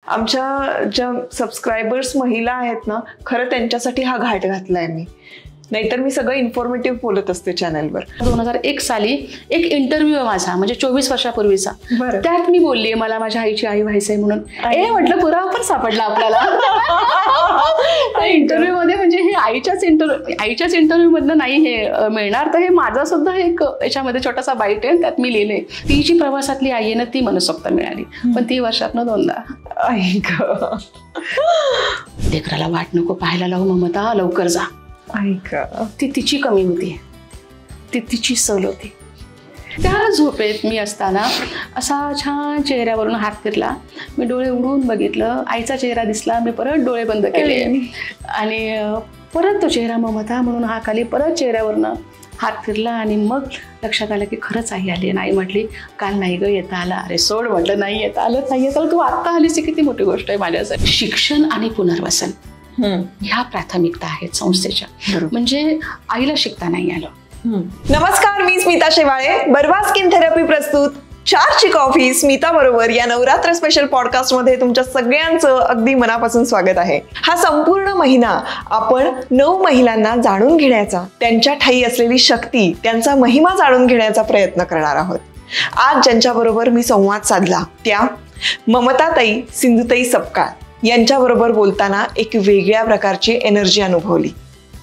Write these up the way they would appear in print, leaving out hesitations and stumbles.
आमच्या ज्या सबस्क्रायबर्स महिला आहेत ना, खरं त्यांच्यासाठी हा घाट घातलाय मी, नाहीतर मी सगळं इन्फॉर्मेटिव्ह बोलत असते चॅनलवर. 2001 साली एक इंटरव्ह्यू आहे माझा, म्हणजे 24 वर्षापूर्वीचा. त्यात मी बोलली मला माझ्या आईची आई व्हायचंय म्हणून. म्हटलं पुरावा पण सापडला आपल्याला. त्या इंटरव्ह्यू मध्ये, म्हणजे हे आईच्याच इंटरव्ह्यू मधनं नाही हे मिळणार, तर हे माझा सुद्धा एक याच्यामध्ये छोटासा बाईट आहे. त्यात मी लिहिलंय ती जी प्रवासातली आई आहे ना, ती मनसोक्त मिळाली, पण ती वर्षातनं 2दा. लेकराला वाट नको पाहायला लावू ममता, लवकर जा. ती तिची कमी होती, ती तिची सल होती. त्या झोपेत मी असताना असा छान चेहऱ्यावरून हात फिरला. मी डोळे उघडून बघितलं, आईचा चेहरा दिसला. मी परत डोळे बंद केले आणि परत तो चेहरा ममता म्हणून हाक आली. परत चेहऱ्यावरनं हात फिरला आणि मग लक्षात आलं की खरंच आई आली. आणि आई म्हटली काल नाही ग येता आलं. अरे सोड म्हटलं, नाही येता आलं, तू आत्ता आलीस, किती मोठी गोष्ट आहे माझ्यासाठी. शिक्षण आणि पुनर्वसन ह्या प्राथमिकता आहेत संस्थेच्या, म्हणजे आईला शिकता नाही आलं. नमस्कार, मी स्मिता शेवाळे. बर्वा स्किन थेरपी प्रस्तुत 4ची कॉफी स्मिता बरोबर या नवरात्र स्पेशल पॉडकास्ट मध्ये तुमच्या सगळ्यांचं अगदी मनापासून स्वागत आहे. हा संपूर्ण महिना आपण 9 महिलांना जाणून घेण्याचा, त्यांच्या ठायी असलेली शक्ती, त्यांचा महिमा जाणून घेण्याचा प्रयत्न करणार आहोत. आज ज्यांच्याबरोबर मी संवाद साधला त्या ममताताई सिंधुताई सपकाळ यांच्याबरोबर बोलताना एक वेगळ्या प्रकारची एनर्जी अनुभवली.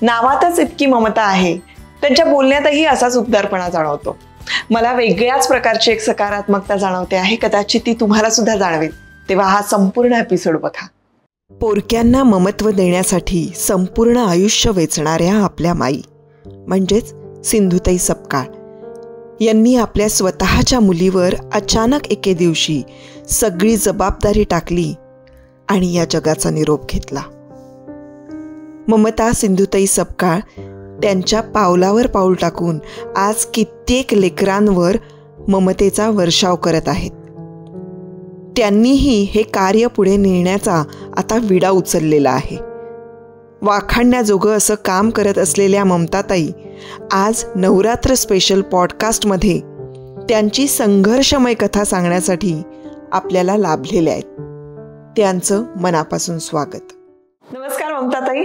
नावातच इतकी ममता आहे, त्यांच्या बोलण्यातही असाच उबदारपणा जाणवतो. मला वेगळ्याच प्रकारची एक सकारात्मकता जाणवते आहे. कदाचित ती तुम्हाला सुद्धा जाणवेल. तेव्हा हा संपूर्ण एपिसोड बघा. पोरक्यांना ममत्व देण्यासाठी संपूर्ण आयुष्य वेचणाऱ्या आपल्या माई म्हणजेच सिंधुताई सपकाळ यांनी आपल्या स्वतःच्या मुलीवर अचानक एके दिवशी सगळी जबाबदारी टाकली आणि या जगाचा निरोप घेतला. ममता सिंधुताई सपकाळ त्यांच्या पावलावर पाऊल टाकून आज कित्येक लेकरांवर ममतेचा वर्षाव करत आहेत. त्यांनीही हे कार्य पुढे नेण्याचा आता विडा उचललेला आहे. वाखाणण्याजोगं असं काम करत असलेल्या ममताताई आज नवरात्र स्पेशल पॉडकास्टमध्ये त्यांची संघर्षमय कथा सांगण्यासाठी आपल्याला लाभलेल्या आहेत. त्यांचं मनापासून स्वागत. नमस्कार ममताताई.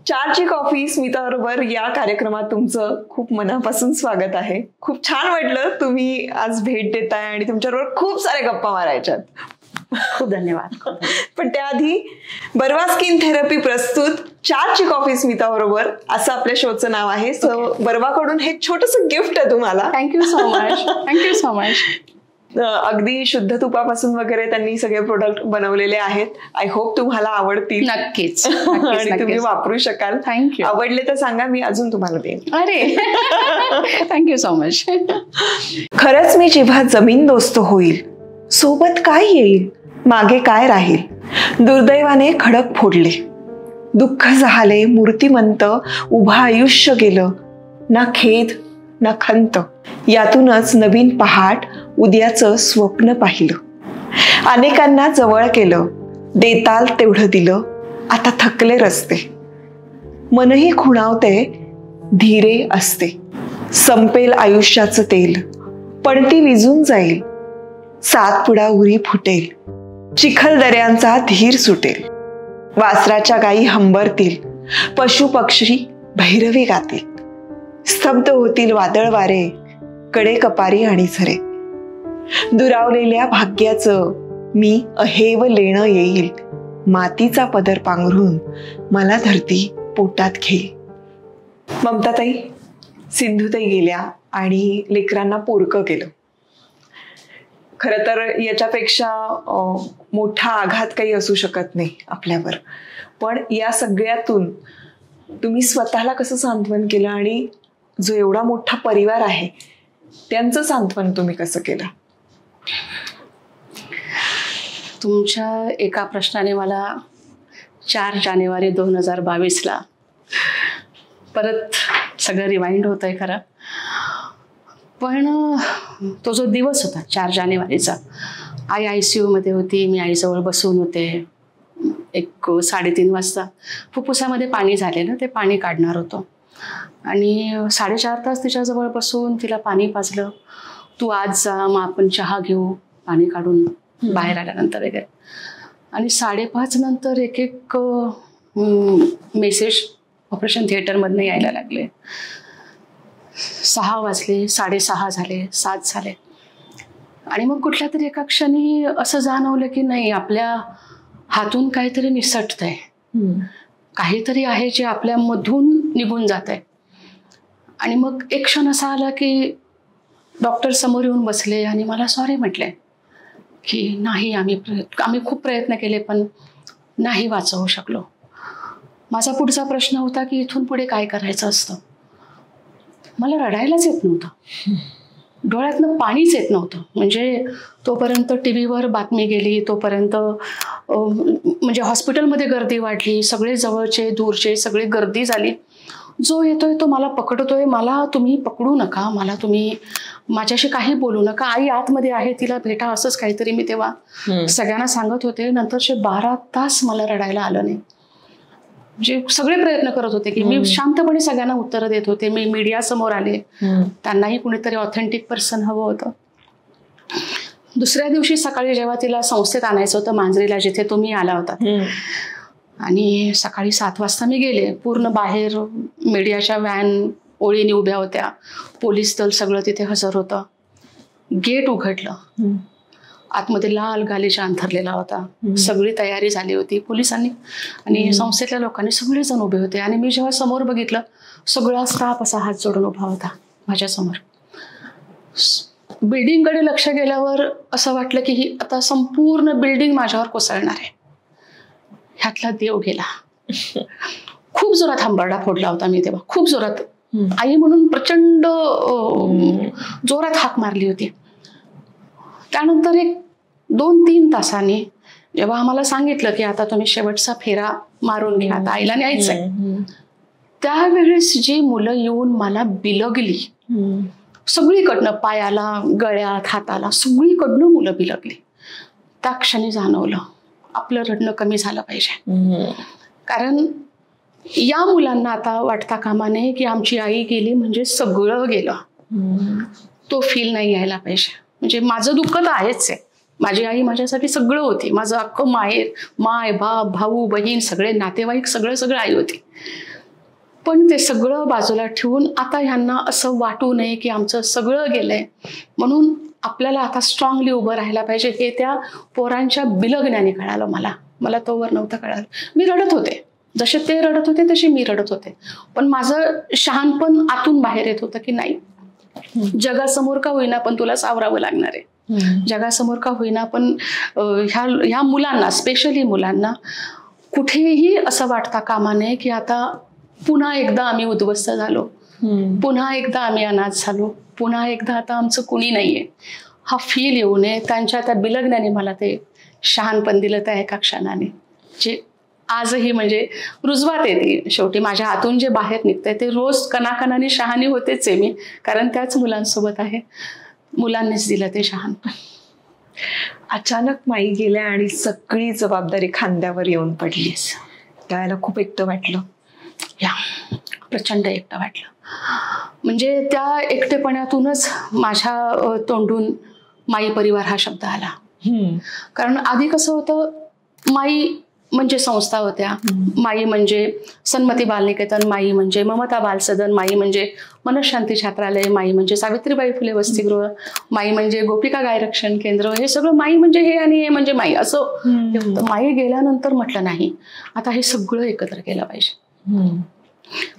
4ची कॉफी स्मिता बरोबर या कार्यक्रमात तुमचं खूप मनापासून स्वागत आहे. खूप छान वाटलं तुम्ही आज भेट देताय आणि तुमच्याबरोबर खूप सारे गप्पा मारायच्यात. खूप धन्यवाद. पण त्याआधी बर्वा स्किन थेरपी प्रस्तुत 4ची कॉफी स्मिता बरोबर असं आपल्या शोचं नाव आहे. सो बर्वाकडून हे छोटंसं गिफ्ट आहे तुम्हाला. Thank you so much. अगदी शुद्ध तुपापासून वगैरे त्यांनी सगळे प्रोडक्ट बनवलेले आहेत. आय होप तुम्हाला आवडतील. नक्कीच. आणि तुम्ही वापरू शकाल. थँक्यू. आवडले तर सांगा, मी अजून तुम्हाला देईन. अरे थँक्यू सो मच. खरंच मी जेव्हा जमीन दोस्त होईल, सोबत काय येईल, मागे काय राहील. दुर्दैवाने खडक फोडले, दुःख झाले मूर्तिमंत, उभं आयुष्य गेलं, ना खेद ना खंत. यातूनच नवीन पहाट, उद्याचं स्वप्न पाहिलं. अनेकांना जवळ केलं, देताल तेवढं दिलं. आता थकले रस्ते, मनही खुणावते, धीरे असते. संपेल आयुष्याचं तेल, पणती विजून जाईल. सातपुडा उरी फुटेल, चिखल दऱ्यांचा धीर सुटेल. वासराच्या गायी हंबरतील, पशु पक्षी भैरवी गातील. स्तब्ध होतील वादळ वारे, कडे कपारी आणि झरे. दुरावलेल्या भाग्याचं मी अहेव लेणं येईल. मातीचा पदर पांघरून मला धरती पोटात घेईल. ममताताई, सिंधुताई गेल्या आणि लेकरांना पोरकं केलं. खरं तर याच्यापेक्षा मोठा आघात काही असू शकत नाही आपल्यावर. पण या सगळ्यातून तुम्ही स्वतःला कसं सांत्वन केलं आणि जो एवढा मोठा परिवार आहे त्यांचं सांत्वन तुम्ही कसं केलं? तुमच्या एका प्रश्नाने मला 4 जानेवारी 2022ला परत सगळं रिवाइंड होत आहे खरं. पण तो जो दिवस होता 4 जानेवारीचा, आई ICU मध्ये होती. मी आईजवळ बसून होते. एक 3:30 वाजता फुफ्फुसामध्ये पाणी झालेलं, ते पाणी काढणार होतो आणि 4.5 तास तिच्याजवळ बसून तिला पाणी पाजलं. तू आज जा, मग आपण चहा घेऊ पाणी काढून बाहेर आल्यानंतर वगैरे. आणि 5:30 नंतर एक एक मेसेज ऑपरेशन थिएटरमधनं यायला लागले. 6 वाजले, 6:30 झाले, 7 झाले. आणि मग कुठल्या तरी एका क्षणी असं जाणवलं की नाही, आपल्या हातून काहीतरी निसटतंय, काहीतरी आहे जे आपल्यामधून निघून जात आहे. आणि मग एक क्षण असा आला की डॉक्टर समोर येऊन बसले आणि मला सॉरी म्हटले की नाही, आम्ही खूप प्रयत्न केले पण नाही वाचवू शकलो. माझा पुढचा प्रश्न होता की इथून पुढे काय करायचं असतं. मला रडायलाच येत नव्हतं, डोळ्यातनं पाणीच येत नव्हतं. म्हणजे तोपर्यंत टीव्हीवर बातमी गेली, तोपर्यंत म्हणजे हॉस्पिटलमध्ये गर्दी वाढली, सगळे जवळचे दूरचे सगळे गर्दी झाली. जो येतोय तो मला पकडतोय, मला तुम्ही पकडू नका, मला तुम्ही माझ्याशी काही बोलू नका, आई आतमध्ये आहे, तिला भेटा, असंच काहीतरी मी तेव्हा सगळ्यांना सांगत होते. नंतरचे 12 तास मला रडायला आलं नाही. म्हणजे सगळे प्रयत्न करत होते की मी शांतपणे सगळ्यांना उत्तरं देत होते. मी मीडिया समोर आले, त्यांनाही कुणीतरी ऑथेंटिक पर्सन हवं होतं. दुसऱ्या दिवशी सकाळी जेव्हा तिला संस्थेत आणायचं होतं, मांजरीला, जिथे तुम्ही आला होता, आणि सकाळी 7 वाजता मी गेले. पूर्ण बाहेर मीडियाच्या व्हॅन ओळीने उभ्या होत्या, पोलीस दल सगळं तिथे हजर होतं. गेट उघडलं, आतमध्ये लाल गालिचा अंथरलेला होता, सगळी तयारी झाली होती. पोलिसांनी आणि संस्थेतल्या लोकांनी सगळेजण उभे होते. आणि मी जेव्हा समोर बघितलं, सगळा स्टाफ असा हात जोडून उभा होता माझ्यासमोर. बिल्डिंगकडे लक्ष गेल्यावर असं वाटलं की ही आता संपूर्ण बिल्डिंग माझ्यावर कोसळणार आहे. ह्यातला देव गेला. खूप जोरात हंबरडा फोडला होता मी तेव्हा, खूप जोरात. आई म्हणून प्रचंड जोरात हाक मारली होती. त्यानंतर एक 2-3 तासांनी जेव्हा आम्हाला सांगितलं की आता तुम्ही शेवटचा फेरा मारून घ्या, आता आईला न्यायचंय, त्यावेळेस जी मुलं येऊन मला बिलगली, सगळीकडनं, पायाला, गळ्यात, हाताला, सगळीकडनं मुलं बिलगली. त्या क्षणी जाणवलं आपलं रडणं कमी झालं पाहिजे. कारण या मुलांना आता वाटता कामा नये की आमची आई गेली म्हणजे सगळं गेलं. तो फील नाही यायला पाहिजे. म्हणजे माझं दुःख तर आहेच आहे, माझी आई माझ्यासाठी सगळं होती, माझं अख्खं माहेर, माय बाप, भाऊ बहीण, सगळे नातेवाईक, सगळं आई होती. पण ते सगळं बाजूला ठेवून आता ह्यांना असं वाटू नये की आमचं सगळं गेलंय, म्हणून आपल्याला आता स्ट्रॉंगली उभं राहायला पाहिजे, हे त्या पोरांच्या बिलगण्याने कळालं. मला तोवर नव्हतं कळालं. मी रडत होते, जसे ते रडत होते तशी मी रडत होते. पण माझं शहाणपण आतून बाहेर येत होतं की नाही, जगासमोर का होईना पण तुला सावरावं लागणार आहे. जगासमोर का होईना पण ह्या मुलांना, स्पेशली मुलांना, कुठेही असं वाटता कामा नये की आता पुन्हा एकदा आम्ही उद्ध्वस्त झालो, पुन्हा एकदा आम्ही अनाथ झालो, पुन्हा एकदा आता आमचं कुणी नाहीये, हा फील येऊ नये. त्यांच्या त्या बिलगण्याने मला ते शहाणपण दिलं त्या एका क्षणाने, जे आजही म्हणजे रुजवात येते. शेवटी माझ्या हातून जे बाहेर निघतंय ते रोज कणाकणाने शहाणी होतेच आहे मी, कारण त्याच मुलांसोबत आहे. मुलांनीच दिलं ते शहाणपण. अचानक माई गेल्या आणि सगळी जबाबदारी खांद्यावर येऊन पडली. त्यावेळेला खूप एकटं वाटलं. प्रचंड एकटं वाटलं. म्हणजे त्या एकटेपणातूनच माझ्या तोंडून माई परिवार हा शब्द आला. कारण आधी कसं होतं, माई म्हणजे संस्था होत्या, माई म्हणजे सन्मती बालनिकेतन, माई म्हणजे ममता बालसदन, माई म्हणजे मनशांती छात्रालय, माई म्हणजे सावित्रीबाई फुले वसतिगृह, माई म्हणजे गोपिका गायरक्षण केंद्र, हे सगळं माई म्हणजे हे आणि हे म्हणजे माई असं. माई गेल्यानंतर म्हटलं नाही, आता हे सगळं एकत्र केलं पाहिजे.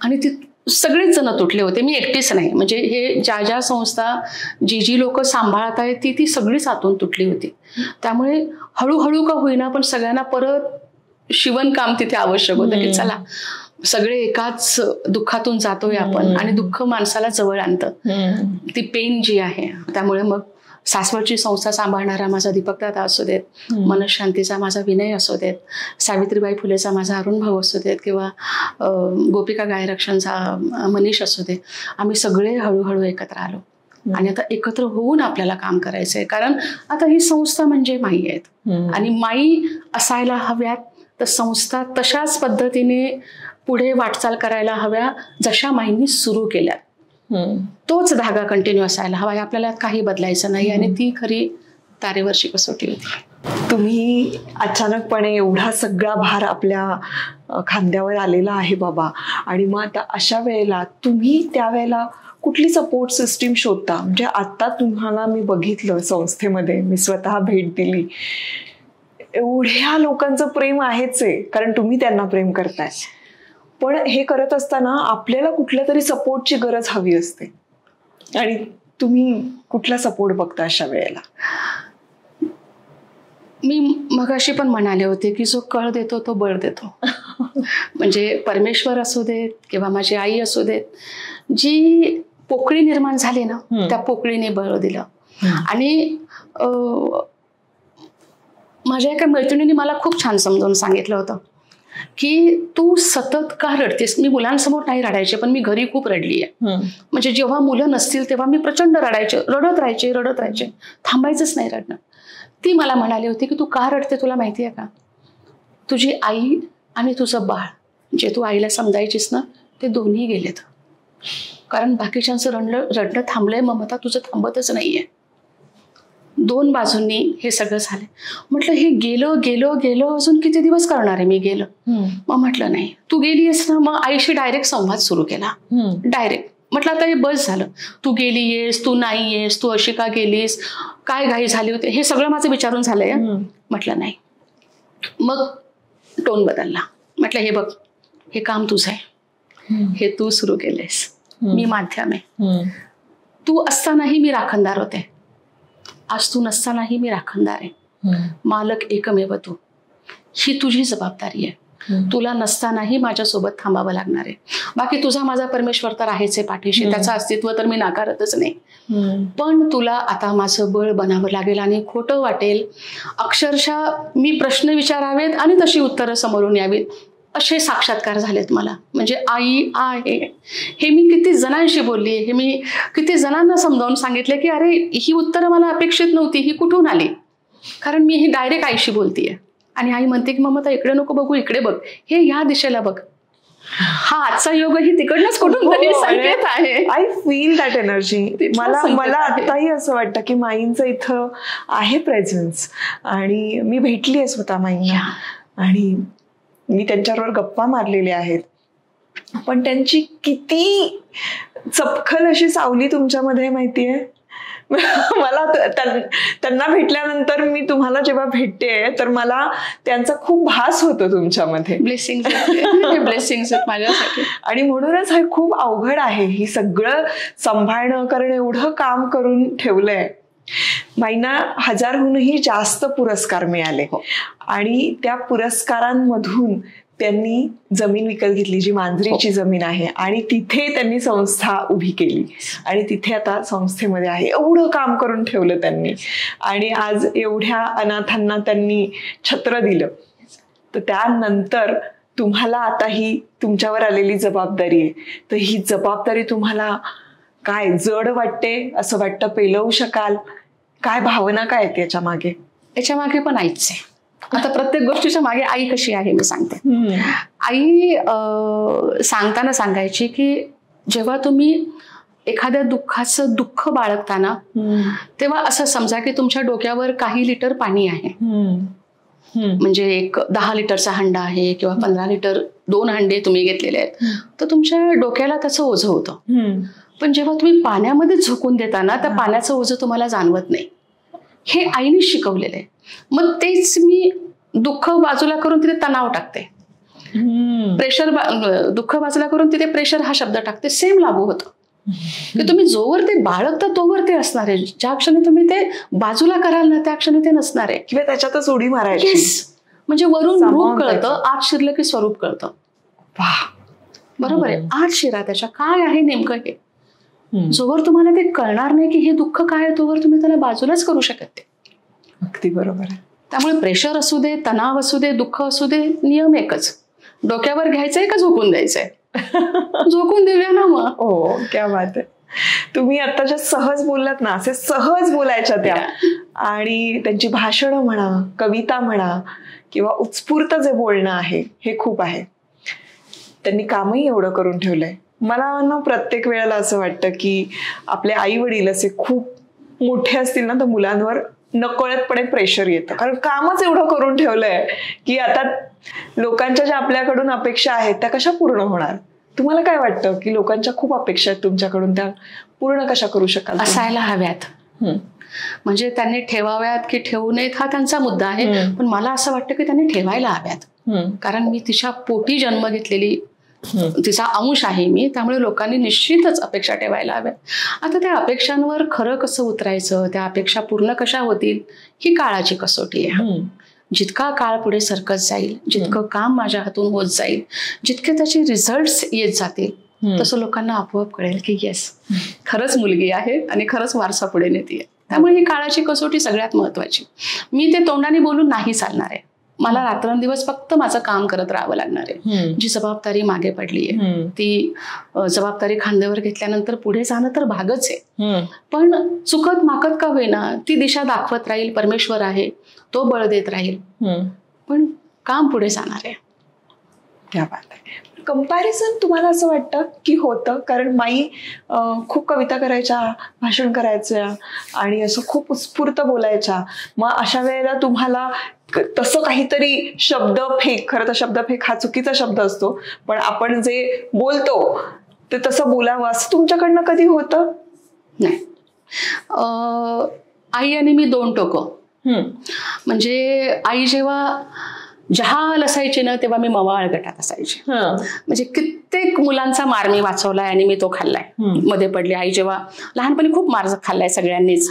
आणि ती सगळेच जण तुटले होते, मी एकटीच नाही. म्हणजे हे ज्या संस्था जी लोक सांभाळत आहेत ती सगळीच आतून तुटली होती. त्यामुळे हळूहळू का होईना पण सगळ्यांना परत शिवणकाम तिथे आवश्यक होतं की चला सगळे एकाच दुःखातून जातोय आपण, आणि दुःख माणसाला जवळ आणतं, ती पेन जी आहे. त्यामुळे मग सासवडची संस्था सांभाळणारा माझा दीपकदादा असू देत, मनशांतीचा माझा विनय असू देत, सावित्रीबाई फुलेचा माझा अरुण भाऊ असू देत, किंवा गोपिका गायरक्षणचा मनीष असू देत, आम्ही सगळे हळूहळू एकत्र आलो. आणि आता एकत्र होऊन आपल्याला काम करायचंय, कारण आता ही संस्था म्हणजे माई आहेत, आणि माई असायला हव्यात, तर संस्था तशाच पद्धतीने पुढे वाटचाल करायला हव्या जशा माईंनी सुरू केल्या. तोच धागा कंटिन्यू असायला हवा, आपल्याला काही बदलायचं नाही. आणि ती खरी तारेवरची कसोटी होती. तुम्ही अचानकपणे एवढा सगळा भार आपल्या खांद्यावर आलेला आहे बाबा, आणि मग आता अशा वेळेला तुम्ही त्यावेळेला कुठली सपोर्ट सिस्टीम शोधता? म्हणजे आता तुम्हाला मी बघितलं संस्थेमध्ये, मी स्वतः भेट दिली, एवढ्या लोकांचं प्रेम आहेच आहे, कारण तुम्ही त्यांना प्रेम करताय. पण हे करत असताना आपल्याला कुठल्या तरी सपोर्टची गरज हवी असते, आणि तुम्ही कुठला सपोर्ट बघता अशा वेळेला? मी मगाशी पण म्हणाले होते की जो कळ देतो तो बळ देतो. म्हणजे परमेश्वर असू देत किंवा माझी आई असू देत, जी पोकळी निर्माण झाली ना, त्या पोकळीने बळ दिलं. आणि माझ्या एका मैत्रिणीने मला खूप छान समजावून सांगितलं होतं की तू सतत का रडतेस. मी मुलांसमोर नाही रडायचे, पण मी घरी खूप रडली आहे. म्हणजे जेव्हा मुलं नसतील तेव्हा मी प्रचंड रडायचे, रडत राहायचे, थांबायचंच नाही रडणं. ती मला म्हणाली होती की तू का रडते तुला माहिती आहे का, तुझी आई आणि तुझं बाळ जे तू आईला समजायचीस ना, ते दोन्ही गेलेत. कारण बाकीच्यांचं रडणं थांबलंय, ममता तुझं थांबतच नाहीये. दोन बाजूंनी हे सगळं झालंय. म्हटलं हे गेलो अजून किती दिवस करणार आहे मी गेलं. मग म्हटलं नाही, तू गेलीस ना, मग आईशी डायरेक्ट संवाद सुरू केला. डायरेक्ट म्हटलं आता हे बस झालं, तू गेलीयेस, तू नाही येस, तू अशी का गेलीस, काय घाई झाली होती, हे सगळं माझं विचारून झालंय. म्हटलं नाही. मग टोन बदलला. म्हटलं हे बघ, हे काम तुझं आहे, हे तू सुरू केलेस, मी माध्यम आहे. तू असतानाही मी राखणदार होते, आज तू नसतानाही मी राखणदार आहे. मालक एकमेव तू, ही तुझी जबाबदारी आहे. तुला नसतानाही माझ्यासोबत थांबावं लागणार आहे. बाकी तुझा माझा परमेश्वर तर आहेच आहे पाठीशी, त्याचं अस्तित्व तर मी नाकारतच नाही. पण तुला आता माझं बळ बनावं लागेल, आणि खोटं वाटेल, अक्षरशः मी प्रश्न विचारावेत आणि तशी उत्तरं समोरून यावीत, असे साक्षात्कार झालेत मला. म्हणजे आई आहे हे मी किती जणांशी बोलली, हे मी किती जणांना समजावून सांगितले की अरे ही उत्तरं मला अपेक्षित नव्हती, ही कुठून आली. कारण मी ही डायरेक्ट आईशी बोलतीये, आणि आई म्हणते की ममता इकडे नको बघू, इकडे बघ, हे ह्या दिशेला बघ. हा आजचा योग ही तिकडनंच कुठून तरी संकेत आहे. I feel that energy. मला आताही असं वाटतं की माईंचं इथं आहे प्रेझेन्स, आणि मी भेटली आहे स्वतः माईंना, आणि मी त्यांच्याबरोबर गप्पा मारलेल्या आहेत. पण त्यांची किती चपखल अशी सावली तुमच्यामध्ये माहितीये. मला त्यांना भेटल्यानंतर, मी तुम्हाला जेव्हा भेटते तर मला त्यांचा खूप भास होतो तुमच्यामध्ये. ब्लेसिंग्स माझ्यासाठी. आणि म्हणूनच हे खूप अवघड आहे, ही सगळं सांभाळणं, कारण एवढं काम करून ठेवलंय. माईंना 1000हूनही जास्त पुरस्कार मिळाले, आणि त्या पुरस्कारांमधून त्यांनी जमीन विकत घेतली, जी मांजरीची जमीन आहे, आणि तिथे त्यांनी संस्था उभी केली, आणि तिथे आता संस्थेमध्ये आहे. एवढं काम करून ठेवलं त्यांनी, आणि आज एवढ्या अनाथांना त्यांनी छत्र दिलं. तर त्यानंतर तुम्हाला आता ही तुमच्यावर आलेली जबाबदारी आहे. तर ही जबाबदारी तुम्हाला काय जड वाटते, असं वाटतं पेलवू शकाल, काय भावना काय आहेत याच्या मागे? याच्या मागे पण आईच आहे. आता प्रत्येक गोष्टीच्या मागे आई कशी आहे मी सांगते. आई सांगताना सांगायची की जेव्हा तुम्ही एखाद्या दुःखाचं दुःख बाळगताना, तेव्हा असं समजा की तुमच्या डोक्यावर काही लिटर पाणी आहे. म्हणजे एक 10 लिटरचा हंडा आहे किंवा 15 लिटर, 2 हंडे तुम्ही घेतलेले आहेत, तर तुमच्या डोक्याला त्याचं ओझं होतं. पण जेव्हा तुम्ही पाण्यामध्ये झोकून देताना त्या पाण्याचं ओझं तुम्हाला जाणवत नाही. हे आईने शिकवलेलं आहे. मग तेच मी दुःख बाजूला करून तिथे तणाव टाकते, प्रेशर, दुःख बाजूला करून तिथे प्रेशर हा शब्द टाकते. सेम लागू होतं की तुम्ही जोवर ते बाळगता तोवर ते असणार आहे, ज्या क्षणी तुम्ही ते बाजूला कराल ना त्या क्षणी ते नसणार आहे, किंवा त्याच्यातच उडी मारायची. म्हणजे वरून रूप कळतं, आत शिरलं की स्वरूप कळतं. बरोबर आहे. आत शिरा, त्याच्या काय आहे नेमकं हे. जोवर तुम्हाला ते कळणार नाही की हे दुःख काय आहे, तोवर तुम्ही त्याला बाजूलाच करू शकत ते. अगदी बरोबर आहे. त्यामुळे प्रेशर असू दे, तणाव असू दे, दुःख असू दे, नियम एकच, डोक्यावर घ्यायचंय का झोकून द्यायचंय? झोकून देऊया ना मग. हो, क्या बात आहे. तुम्ही आता ज्या सहज बोललात ना, असे सहज बोलायच्या त्या, आणि त्यांची भाषणं म्हणा, कविता म्हणा, किंवा उत्स्फूर्त जे बोलणं आहे हे खूप आहे. त्यांनी कामही एवढं करून ठेवलंय. मला ना प्रत्येक वेळेला असं वाटतं की आपले आई वडील असे खूप मोठे असतील ना, तर मुलांवर नकळतपणे प्रेशर येतं, कारण कामच एवढं करून ठेवलंय की आता लोकांच्या ज्या आपल्याकडून अपेक्षा आहेत त्या कशा पूर्ण होणार? तुम्हाला काय वाटतं की लोकांच्या खूप अपेक्षा आहेत तुमच्याकडून, त्या पूर्ण कशा करू शकाल? असायला हव्यात. म्हणजे त्यांनी ठेवाव्यात की ठेवू नयेत हा त्यांचा मुद्दा आहे, पण मला असं वाटतं की त्यांनी ठेवायला हव्यात. कारण मी तिच्या पोटी जन्म घेतलेली तिचा अंश आहे मी, त्यामुळे लोकांनी निश्चितच अपेक्षा ठेवायला हव्यात. आता त्या अपेक्षांवर खरं कसं उतरायचं, त्या अपेक्षा पूर्ण कशा होतील ही काळाची कसोटी आहे. जितका काळ पुढे सरकत जाईल, जितकं काम माझ्या हातून होत जाईल, जितके त्याचे रिझल्ट्स येत जातील, तसं लोकांना आपोआप कळेल की येस, खरंच मुलगी आहे आणि खरंच वारसा पुढे नेते. त्यामुळे ही काळाची कसोटी सगळ्यात महत्वाची. मी ते तोंडाने बोलून नाही चालणार आहे. मला रात्रंदिवस फक्त माझं काम करत राहावं लागणार आहे. जी जबाबदारी मागे पडली आहे ती जबाबदारी खांद्यावर घेतल्यानंतर पुढे जाणं तर भागच आहे, पण चुकत माकत का होईना ती दिशा दाखवत राहील. परमेश्वर आहे, तो बळ देत राहील, पण काम पुढे जाणार आहे. क्या बात आहे. कंपॅरिझन तुम्हाला असं वाटतं की होतं? कारण माई खूप कविता करायच्या, भाषण करायच्या आणि असं खूप उत्स्फूर्त बोलायच्या. मग अशा वेळेला तुम्हाला तसं काहीतरी शब्दफेक, खरं तर शब्दफेक हा चुकीचा शब्द असतो, पण आपण जे बोलतो ते तसं बोलावं असं तुमच्याकडनं कधी होतं? नाही. आई आणि मी दोन टोकं. म्हणजे आई जेव्हा जहाल असायची ना तेव्हा मी मवाळ गटात असायचे. म्हणजे कित्येक मुलांचा मार मी वाचवलाय आणि मी तो खाल्लाय. मध्ये पडली आई जेव्हा, लहानपणी खूप मार खाल्लाय सगळ्यांनीच.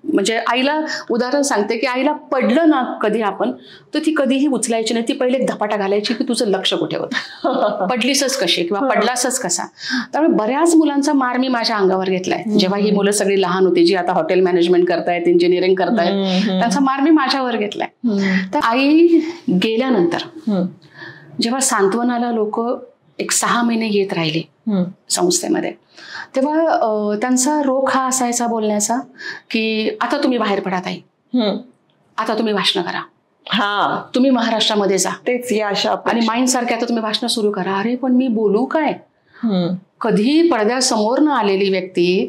म्हणजे आईला उदाहरण सांगते की आईला पडलं ना कधी आपण, तर ती कधीही उचलायची नाही, ती पहिले धपाटा घालायची की तुझं लक्ष कुठे होतं, पडलीसच कशी किंवा पडलासच कसा. त्यामुळे बऱ्याच मुलांचा मार मी माझ्या अंगावर घेतलाय. जेव्हा ही मुलं सगळी लहान होती, जी आता हॉटेल मॅनेजमेंट करतायत, इंजिनिअरिंग करतायत, त्यांचा मार मी माझ्यावर घेतलाय. तर आई गेल्यानंतर जेव्हा सांत्वनाला लोक 6 महिने येत राहिले संस्थेमध्ये, तेव्हा त्यांचा रोख हा असायचा बोलण्याचा की आता तुम्ही बाहेर पडा ताई, आता तुम्ही भाषण करा, तुम्ही महाराष्ट्रामध्ये जा, तेच या अशा आणि माइंड सारखे आता तुम्ही भाषण सुरू करा. अरे पण मी बोलू काय? कधी पडद्यासमोर न आलेली व्यक्ती,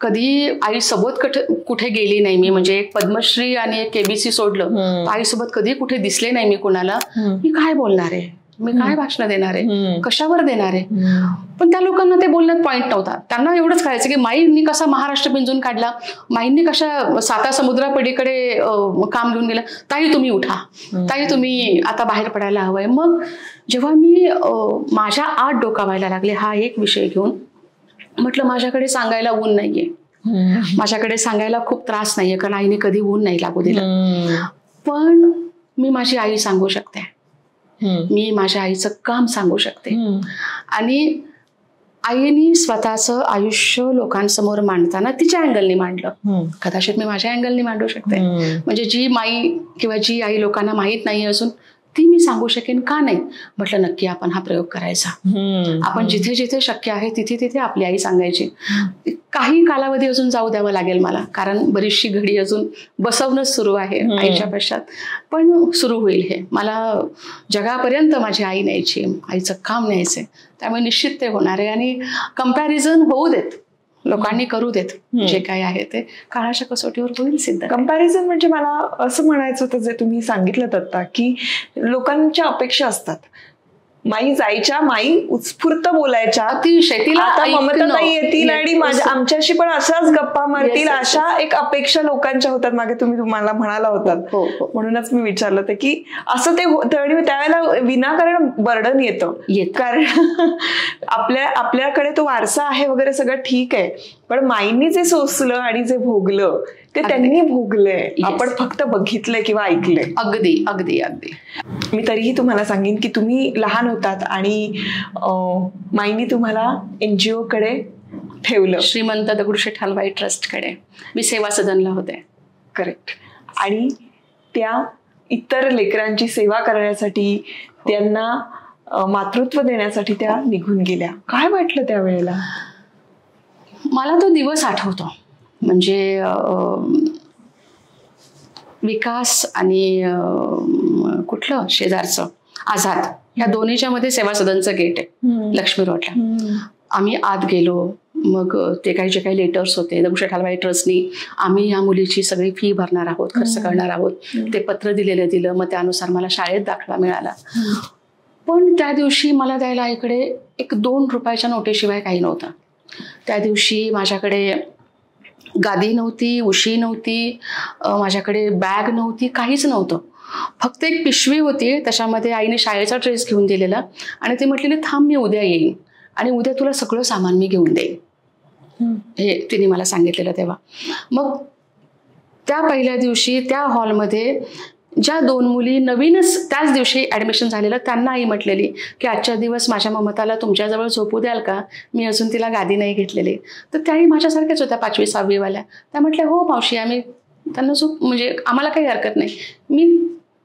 कधी आईसोबत कुठे गेली नाही मी. म्हणजे एक पद्मश्री आणि एक केबीसी सोडलं, आईसोबत कधी कुठे दिसले नाही मी कुणाला. मी काय बोलणार आहे, मी काय भाषण देणार आहे, कशावर देणार आहे? पण त्या लोकांना ते बोलण्यात पॉईंट नव्हता. त्यांना एवढंच कळायचं की माईंनी कसा महाराष्ट्र पिंजून काढला, माईंनी कशा 7 समुद्रापलीकडे काम घेऊन गेलं. ताई तुम्ही उठा, ताई तुम्ही आता बाहेर पडायला हवंय. मग जेव्हा मी माझ्या आत डोकावायला लागले हा एक विषय घेऊन, म्हटलं माझ्याकडे सांगायला ऊन नाहीये, माझ्याकडे सांगायला खूप त्रास नाहीये, कारण आईने कधी ऊन नाही लागू दिलं. पण मी माझी आई सांगू शकते, मी माझ्या आईचं काम सांगू शकते. आणि आईने स्वतःचं आयुष्य लोकांसमोर मांडताना तिच्या अँगलनी मांडलं, कदाचित मी माझ्या अँगलनी मांडू शकते. म्हणजे जी माई किंवा जी आई लोकांना माहीत नाही असून ती मी सांगू शकेन का नाही? म्हटलं नक्की आपण हा प्रयोग करायचा. आपण जिथे जिथे शक्य आहे तिथे तिथे आपली आई सांगायची. काही कालावधी अजून जाऊ द्यावं लागेल मला, कारण बरीचशी घडी अजून बसवणंच सुरू आहे आईच्या पश्चात, पण सुरू होईल हे. मला जगापर्यंत माझी आई न्यायची, आईचं काम न्यायचंय, त्यामुळे निश्चित ते होणार आहे. आणि कंपॅरिझन होऊ देत, लोकांनी करू देत, जे काही आहे ते काळाच्या कसोटीवर होईल सिद्ध. कंपॅरिझन म्हणजे मला असं म्हणायचं होतं, जे तुम्ही सांगितलं आता की लोकांच्या अपेक्षा असतात. माई जायच्या, माई उत्स्फूर्त बोलायच्या, आता ममताताई येतील आणि आमच्याशी पण अशाच गप्पा मारतील, अशा एक अपेक्षा लोकांच्या होतात. मागे तुम्हाला म्हणाला होतात, म्हणूनच मी विचारलं ते की असं ते होतं. आणि त्यावेळेला विनाकारण बर्डन येतं, कारण आपल्याकडे तो वारसा आहे वगैरे सगळं ठीक आहे, पण माईंनी जे सोसलं आणि जे भोगलं ते त्यांनी भोगलंय, आपण फक्त बघितलंय किंवा ऐकलंय. अगदी अगदी अगदी. मी तरीही तुम्हाला सांगेन की तुम्ही लहान होतात आणि माईंनी तुम्हाला NGO कडे ठेवलं, श्रीमंत दगडूशेठ हलवाई ट्रस्ट कडे. मी सेवा सदनला होते. करेक्ट. आणि त्या इतर लेकरांची सेवा करण्यासाठी, त्यांना मातृत्व देण्यासाठी त्या निघून गेल्या. काय वाटलं त्यावेळेला? मला तो दिवस आठवतो. म्हणजे विकास आणि कुठलं शेजारचं आझाद, या दोन्हीच्या मध्ये सेवा सदनचं गेट आहे लक्ष्मी रोडला. आम्ही आत गेलो, मग ते काही जे काही लेटर्स होते दगडूशेठ हलवाई ट्रस्टनी आम्ही या मुलीची सगळी फी भरणार आहोत, खर्च करणार आहोत, ते पत्र दिलं. मग त्यानुसार मला शाळेत दाखला मिळाला. पण त्या दिवशी मला द्यायला आईकडे 1-2 रुपयाच्या नोटेशिवाय काही नव्हतं. त्या दिवशी माझ्याकडे गादी नव्हती, उशी नव्हती, माझ्याकडे बॅग नव्हती, काहीच नव्हतं. फक्त एक पिशवी होती, त्याच्यामध्ये आईने शाळेचा ड्रेस घेऊन दिलेला आणि ती म्हटलेली थांब मी उद्या येईन आणि उद्या तुला सगळं सामान मी घेऊन देईन. हे तिने मला सांगितलेलं तेव्हा. मग त्या पहिल्या दिवशी त्या हॉलमध्ये ज्या 2 मुली नवीनच त्याच दिवशी ॲडमिशन झालेलं त्यांना आई म्हटलेली की आजच्या दिवस माझ्या ममताला तुमच्याजवळ झोपू द्याल का, मी अजून तिला गादी नाही घेतलेली. तर त्याही माझ्यासारख्याच होत्या 5वी-6वी वाल्या. त्या म्हटल्या हो मावशी आम्ही त्यांना म्हणजे आम्हाला काही हरकत नाही. मी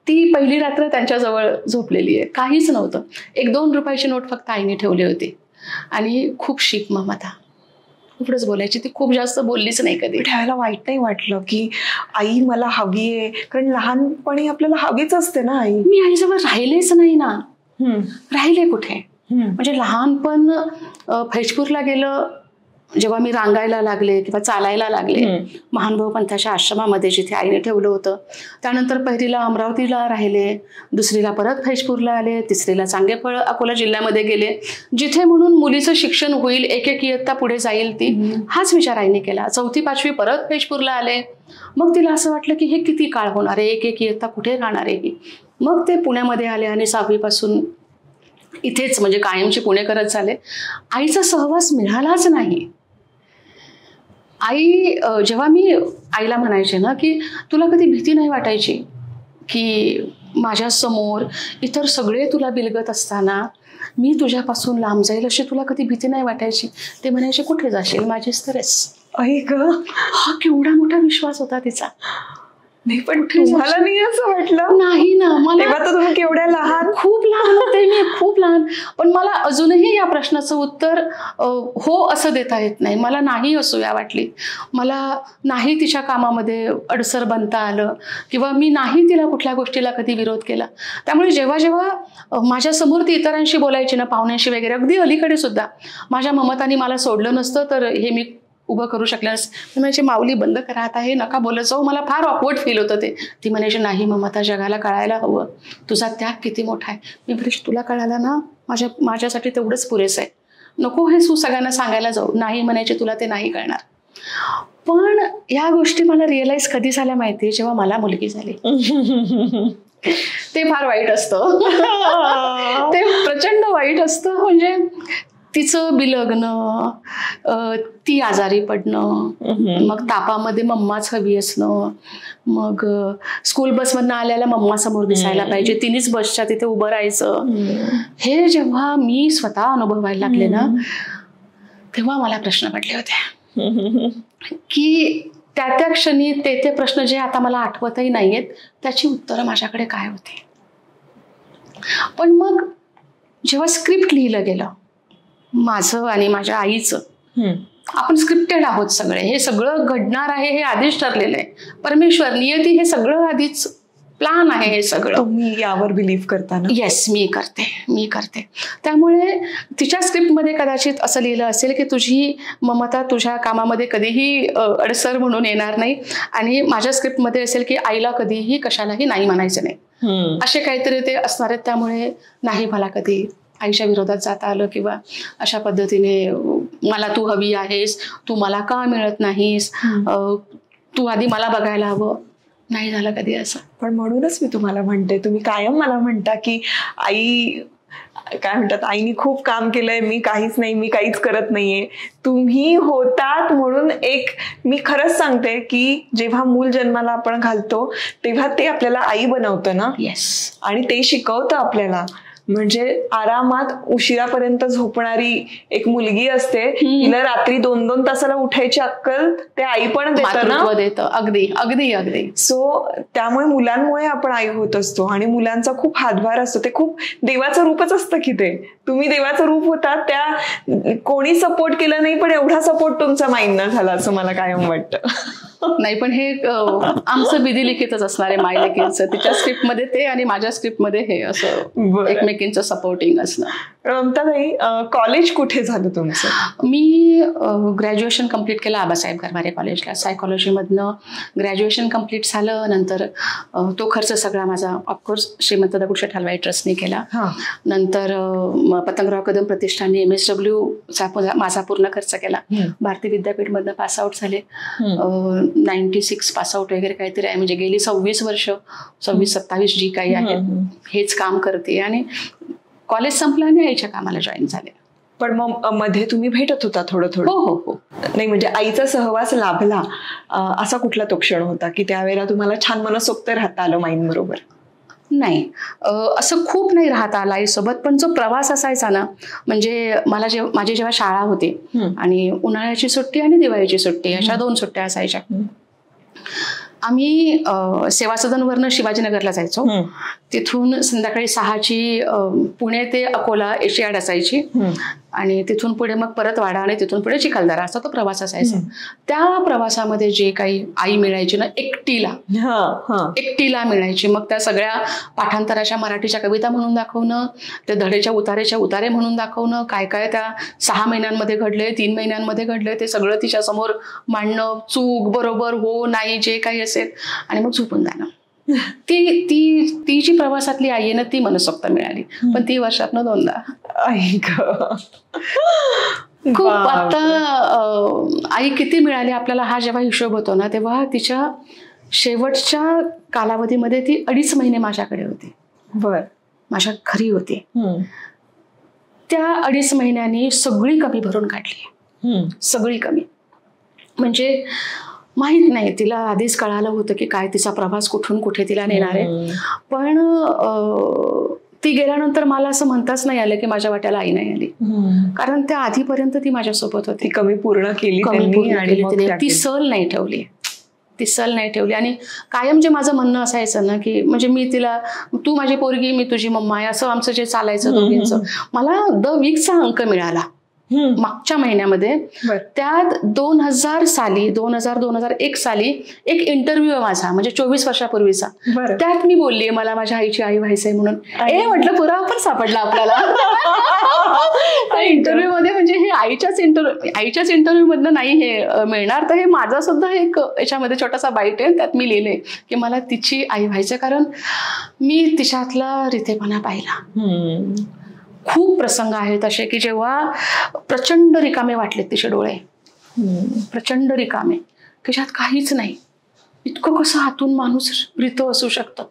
ती पहिली रात्र त्यांच्याजवळ झोपलेली आहे. काहीच नव्हतं. 1-2 रुपयाची नोट फक्त आईने ठेवली होती. आणि खूप शीख ममता, खूपच बोलायची. ती खूप जास्त बोललीच नाही कधी. ठेवायला वाईट नाही वाटलं की आई मला हवी आहे, कारण लहानपणी आपल्याला हवीच असते ना आई. मी आईजवळ राहिलेच नाही ना. राहिले कुठे म्हणजे लहानपण फैजपूरला गेलं जेव्हा मी रांगायला लागले किंवा चालायला लागले महानुभाव पंथाच्या आश्रमामध्ये जिथे आईने ठेवलं होतं. त्यानंतर पहिलीला अमरावतीला राहिले, दुसरीला परत फैजपूरला आले, तिसरीला चांगेफळ अकोला जिल्ह्यामध्ये गेले, जिथे म्हणून मुलीचं शिक्षण होईल, एक इयत्ता पुढे जाईल ती, हाच विचार आईने केला. 4थी-5वी परत फैजपूरला आले. मग तिला असं वाटलं की हे किती काळ होणार आहे, एक इयत्ता कुठे राहणार आहे ही. मग ते पुण्यामध्ये आले आणि 6वीपासून इथेच म्हणजे कायमची पुणेकरच झाले. आईचा सहवास मिळालाच नाही. आई जेव्हा मी आईला म्हणायचे ना की तुला कधी भीती नाही वाटायची की माझ्यासमोर इतर सगळे तुला बिलगत असताना मी तुझ्यापासून लांब जाईल, अशी तुला कधी भीती नाही वाटायची. ते म्हणायचे कुठे जाशील, माझीच तर आहेस. ऐक हा केवढा मोठा विश्वास होता तिचा. नाही पण तुम्हाला नाही असं वाटलं? नाही ना. मला तेव्हा तर तुम्ही केवढ्या लहान, खूप लहान होते मी, खूप लहान. पण मला अजूनही या प्रश्नाचं उत्तर हो असं देता येत नाही. मला नाही असूया वाटली, मला नाही तिच्या कामामध्ये अडसर बनता आलं किंवा मी नाही तिला कुठल्या गोष्टीला कधी विरोध केला. त्यामुळे जेव्हा जेव्हा माझ्यासमोर ती इतरांशी बोलायची ना, पाहुण्यांशी वगैरे, अगदी अलीकडे सुद्धा माझ्या ममतानी मला सोडलं नसतं तर हे मी उभं करू शकलं नसतं. म्हणजे माऊली बंद करा आता, हे नका बोलत जाऊ. मला फार ऑकवर्ड फील होतं ते. ती म्हणायची नाही ममता, जगाला कळायला हवं, तुझा त्याग किती मोठा आहे. मी ब्रिश तुला कळाला ना, माझ्यासाठी तेवढंच पुरेसं आहे, नको हे सगळ्यांना सांगायला जाऊ. नाही म्हणायचे, तुला ते नाही कळणार. पण या गोष्टी मला रिअलाइज कधी झाल्या माहिती, जेव्हा मला मुलगी झाली. ते फार वाईट असतं. ते प्रचंड वाईट असतं. म्हणजे तिचं बिलगणं, ती आजारी पडणं, मग तापामध्ये मम्माच हवी असणं, मग स्कूल बसमधनं आल्याला मम्मा समोर दिसायला पाहिजे, तिनेच बसच्या तिथे उभं राहायचं. हे जेव्हा मी स्वतः अनुभवायला लागले ना, तेव्हा मला प्रश्न पडले होते की त्या क्षणी ते प्रश्न जे आता मला आठवतही नाहीयेत त्याची उत्तरं माझ्याकडे काय होती. पण मग जेव्हा स्क्रिप्ट लिहिलं गेलं माझं आणि माझ्या आईचं, आपण स्क्रिप्टेड आहोत सगळे, हे सगळं घडणार आहे हे आधीच ठरलेलं आहे. परमेश्वर, नियती, हे सगळं आधीच प्लॅन आहे हे सगळं. तुम्ही यावर बिलीव्ह करता ना? येस, मी करते. त्यामुळे तिच्या स्क्रिप्टमध्ये कदाचित असं लिहिलं असेल की तुझी ममता तुझ्या कामामध्ये कधीही अडसर म्हणून येणार नाही, आणि माझ्या स्क्रिप्टमध्ये असेल की आईला कधीही कशालाही नाही म्हणायचं नाही, असे काहीतरी ते असणार आहेत. त्यामुळे नाही मला कधी आईच्या विरोधात जाता आलं किंवा अशा पद्धतीने मला तू हवी आहेस, तू मला का मिळत नाहीस, तू आधी मला बघायला हवं, नाही झालं कधी असं. पण म्हणूनच मी तुम्हाला म्हणते, तुम्ही कायम मला म्हणता की आई काय म्हणतात, आईनी खूप काम केलंय, मी काहीच नाही, मी काहीच करत नाहीये. तुम्ही होतात म्हणून एक, मी खरंच सांगते की जेव्हा मूल जन्माला आपण घालतो तेव्हा ते आपल्याला आई बनवतं ना. येस. आणि ते शिकवतं आपल्याला. म्हणजे आरामात उशिरापर्यंत झोपणारी एक मुलगी असते, तिला रात्री 2-2 तासाला उठायची अक्कल ते आई पण देतं ना. अगदी अगदी अगदी. सो त्यामुळे मुलांमुळे आपण आई होत असतो आणि मुलांचा खूप हातभार असतो. ते खूप देवाचं रूपच असतं की ते. तुम्ही देवाचं रूप होता, त्या कोणी सपोर्ट केलं नाही पण एवढा सपोर्ट तुमचा माईंना झाला असं मला कायम वाटतं. नाही पण हे आमचं विधिलिखितच असणार आहे मायलेकींचं. तिच्या स्क्रिप्टमध्ये ते आणि माझ्या स्क्रिप्टमध्ये हे असं एकमेकींचं सपोर्टिंग असणं. ममताताई, कॉलेज कुठे झालं तुमचं? मी ग्रॅज्युएशन कम्प्लीट केलं आबासाहेब गरवारे कॉलेजला. सायकॉलॉजीमधनं ग्रॅज्युएशन कम्प्लीट झालं. नंतर तो खर्च सगळा माझा ऑफकोर्स श्रीमंत दगडूशेठ हलवाई ट्रस्टने केला. नंतर पतंगराव कदम प्रतिष्ठानने MSW माझा पूर्ण खर्च केला. भारतीय विद्यापीठमधनं पासआउट झाले. 96 पासआउट वगैरे काहीतरी आहे. म्हणजे गेली 26 वर्ष 26-27 जी काही आहे हेच काम करते. आणि कॉलेज संपलं आणि आईच्या कामाला जॉईन झाले. पण मग मध्ये तुम्ही भेटत होता थोडं थोडं? हो हो हो. नाही म्हणजे आईचा सहवास लाभला असा कुठला तो क्षण होता की त्यावेळेला तुम्हाला छान मनसोक्त राहता आलं माईंबरोबर? नाही, असं खूप नाही राहता आलं आईसोबत. पण जो प्रवास असायचा ना, म्हणजे मला माझी जेव्हा शाळा होती आणि उन्हाळ्याची सुट्टी आणि दिवाळीची सुट्टी अशा 2 सुट्ट्या असायच्या. आम्ही सेवा सदनवरनं शिवाजीनगरला जायचो. तिथून संध्याकाळी 6ची पुणे ते अकोला एशियाड असायची. आणि तिथून पुढे मग परत वाडा आणि तिथून पुढे चिखलदरा असा तो प्रवास असायचा. त्या प्रवासामध्ये जे काही आई मिळायची ना एकटीला मिळायची. मग त्या सगळ्या पाठांतराच्या मराठीच्या कविता म्हणून दाखवणं, त्या धडेच्या उतारे म्हणून दाखवणं, काय काय त्या 6 महिन्यांमध्ये घडले, 3 महिन्यांमध्ये घडले ते सगळं तिच्या समोर मांडणं, चूक बरोबर हो नाही जे काही असेल, आणि मग झोपून जाणं. ती जी प्रवासातली आई आहे ना ती मनसोक्त मिळाली. पण ती वर्षातनं 2दा. खूप. आता आई किती मिळाली आपल्याला हा जेव्हा हिशोब होतो ना, तेव्हा तिच्या शेवटच्या कालावधीमध्ये ती 2.5 महिने माझ्याकडे होती. माझ्या घरी होती. त्या 2.5 महिन्यांनी सगळी कमी भरून काढली. सगळी कमी म्हणजे माहित नाही, तिला आधीच कळालं होतं की काय तिचा प्रवास कुठून कुठे तिला नेणार आहे. पण ती गेल्यानंतर मला असं म्हणताच नाही आलं की माझ्या वाट्याला आई नाही आली. कारण त्या आधीपर्यंत ती माझ्यासोबत होती. कमी पूर्ण केली. ती सल नाही ठेवली. आणि कायम जे माझं म्हणणं असायचं ना की म्हणजे मी तिला, तू माझी पोरगी मी तुझी मम्मा आहे, असं आमचं जे चालायचं दोघींचं. मला द वीकचा अंक मिळाला मागच्या महिन्यामध्ये. त्यात 2001 साली एक इंटरव्ह्यू आहे माझा, म्हणजे 24 वर्षापूर्वीचा. त्यात मी बोललीये मला माझ्या आईची आई व्हायचंय म्हणून. म्हटलं पुरावा पण सापडला आपल्याला. इंटरव्ह्यू मध्ये, म्हणजे हे आईच्याच इंटरव्ह्यू मधनं नाही हे मिळणार. तर हे माझा सुद्धा एक याच्यामध्ये छोटासा बाईट आहे. त्यात मी लिहिले की मला तिची आई व्हायचं, कारण मी तिच्यातला रितेपणा पाहिला. खूप प्रसंग आहेत असे की जेव्हा प्रचंड रिकामे वाटले तिचे डोळे, प्रचंड रिकामे की ज्यात काहीच नाही. इतकं कसं हातून माणूस मृत असू शकतं.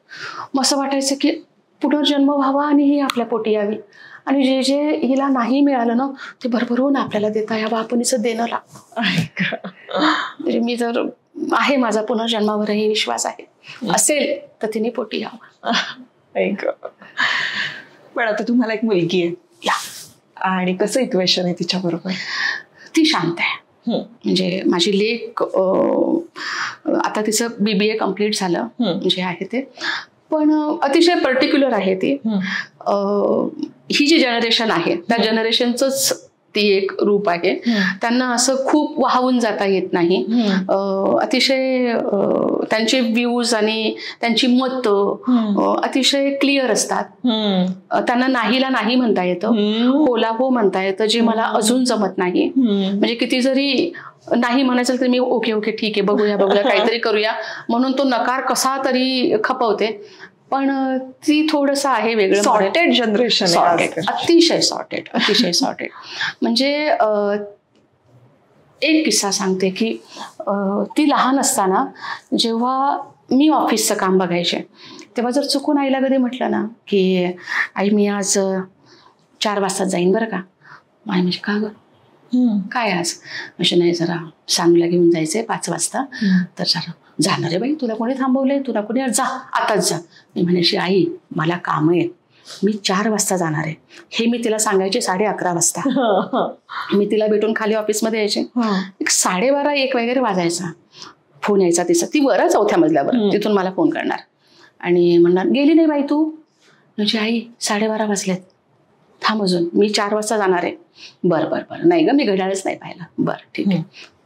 मग असं वाटायचं की पुनर्जन्म व्हावा आणि ही आपल्या पोटी यावी, आणि जे जे हिला नाही मिळालं ना ते भरभरून आपल्याला देता यावं, आपण हिचं देणं लागतं. म्हणजे मी जर आहे, माझा पुनर्जन्मावरही विश्वास आहे, असेल तर तिने पोटी यावं. पण आता तुम्हाला एक मुलगी आहे, आणि कसं इक्वेशन आहे तिच्या बरोबर? ती शांत आहे. म्हणजे माझी लेक आता तिचं BBA कम्प्लीट झालं, म्हणजे आहे ते, पण अतिशय पर्टिक्युलर आहे ती. ही जी जनरेशन आहे त्या जनरेशनच ती एक रूप आहे. त्यांना असं खूप वाहून जाता येत नाही. अतिशय त्यांचे व्ह्यूज आणि त्यांची मतं अतिशय क्लिअर असतात. त्यांना नाहीला नाही म्हणता येतं, होला हो म्हणता येतं, जे मला अजून जमत नाही. म्हणजे किती जरी नाही म्हणायचं तर मी ओके ठीक आहे, बघूया काहीतरी करूया म्हणून तो नकार कसा तरी खपवते. पण ती थोडंसं आहे वेगळं. सॉर्टेड जनरेशन, अतिशय सॉर्टेड. म्हणजे एक किस्सा सांगते की ती लहान असताना जेव्हा मी ऑफिसचं काम बघायचे, तेव्हा जर चुकून आईला कधी म्हटलं ना की आई मी आज 4 वाजता जाईन बरं का, आई म्हणजे का ग काय आज, म्हणजे नाही जरा सांगला घेऊन जायचंय 5 वाजता. तर जाणार आहे बाई, तुला कोणी थांबवलंय, तुला कोणी, जा आताच जा. मी म्हणायची आई मला काम आहे, मी 4 वाजता जाणार आहे. हे मी तिला सांगायचे 11:30 वाजता. मी तिला भेटून खाली ऑफिसमध्ये यायचे. 12:30-1 वगैरे वाजायचा. फोन यायचा तिचा, ती वरच 4थ्या मजल्यावर, तिथून मला फोन करणार आणि म्हणणार गेली नाही बाई तू. म्हणजे आई 12:30 वाजलेत, थांब अजून, मी 4 वाजता जाणार आहे. बरं नाही ग मी घड्याळच नाही पाहिला. बरं ठीक आहे.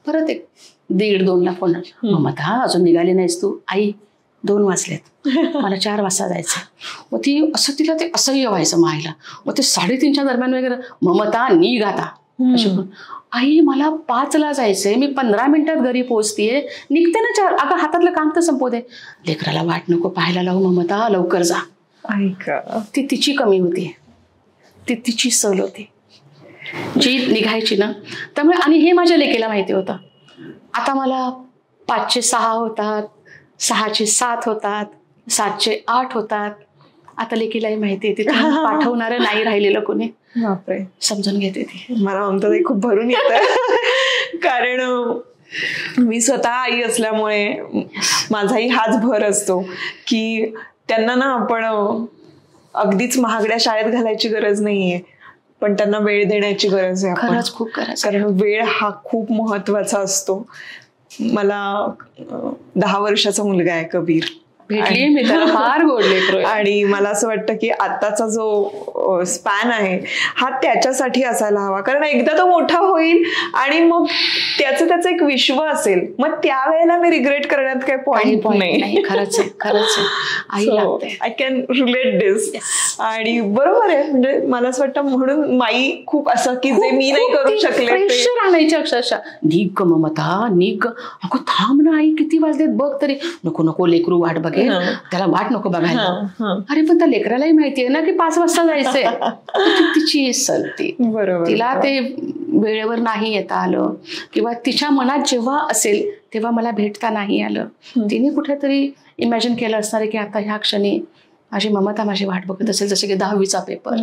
परत 1-1:30-2ला फोन, मग अजून निघाली नाहीस तू. आई 2 वाजलेत, मला 4 वाजता जायचं. मग ती असं तिला ते असह्य व्हायचं मायला. मग ते 3:30च्या दरम्यान वगैरे ममता निघ आता अशी, आई मला 5ला जायचंय, मी 15 मिनिटात घरी पोहोचतेय, निघते ना 4. अगं हातातलं काम तर संपव दे. लेकराला वाट नको पाहायला लावू ममता, लवकर जा. ती तिची कमी होती, ती तिची सल होती जी निघायची ना. त्यामुळे आणि हे माझ्या लेकीला माहिती होतं. आता मला 5चे 6 होतात, 6चे 7 होतात, 7चे 8 होतात. आता लेकीलाही माहिती आहे तिथे पाठवणारं नाही राहिलेलं कोणी. बापरे, समजून घेते ती. मला ममता खूप भरून येत कारण मी स्वतः आई असल्यामुळे माझाही हाच भर असतो की त्यांना ना आपण अगदीच महागड्या शाळेत घालायची गरज नाहीये, पण त्यांना वेळ देण्याची गरज आहे. खरंच खूप गरज, कारण वेळ हा खूप महत्वाचा असतो. मला 10 वर्षाचा मुलगा आहे, कबीर. भेटली मी त्याला, फार गोडले. आणि मला असं वाटतं की आताचा जो स्पॅन आहे हा त्याच्यासाठी असायला हवा. कारण एकदा तो मोठा होईल आणि मग त्याचं एक विश्व असेल, मग त्यावेळेला मी रिग्रेट करण्यात काही पॉइंट नाही. खरंच आहे, खरंच आहे. आई लागते. आय कॅन रिलेट दिस. आणि बरोबर आहे, म्हणजे मला असं वाटतं म्हणून माई खूप असं की जे मी नाही करू शकले प्रेशर आणायचे अक्षरशः. निघ ममता निघ, अगं थांब ना आई, किती वाजलेत बघ तरी. नको नको लेकरू वाट बघे, त्याला वाट नको बघायला. अरे पण त्या लेकरालाही माहितीये ना की 5 वाजता जायचंय. तिची सलती, बरोबर. तिला ते वेळेवर नाही येता आलं किंवा तिच्या मनात जेव्हा असेल तेव्हा मला भेटता नाही आलं. तिने कुठेतरी इमॅजिन केलं असणार की आता ह्या क्षणी माझी ममता माझी वाट बघत असेल. जसे की 10वीचा पेपर,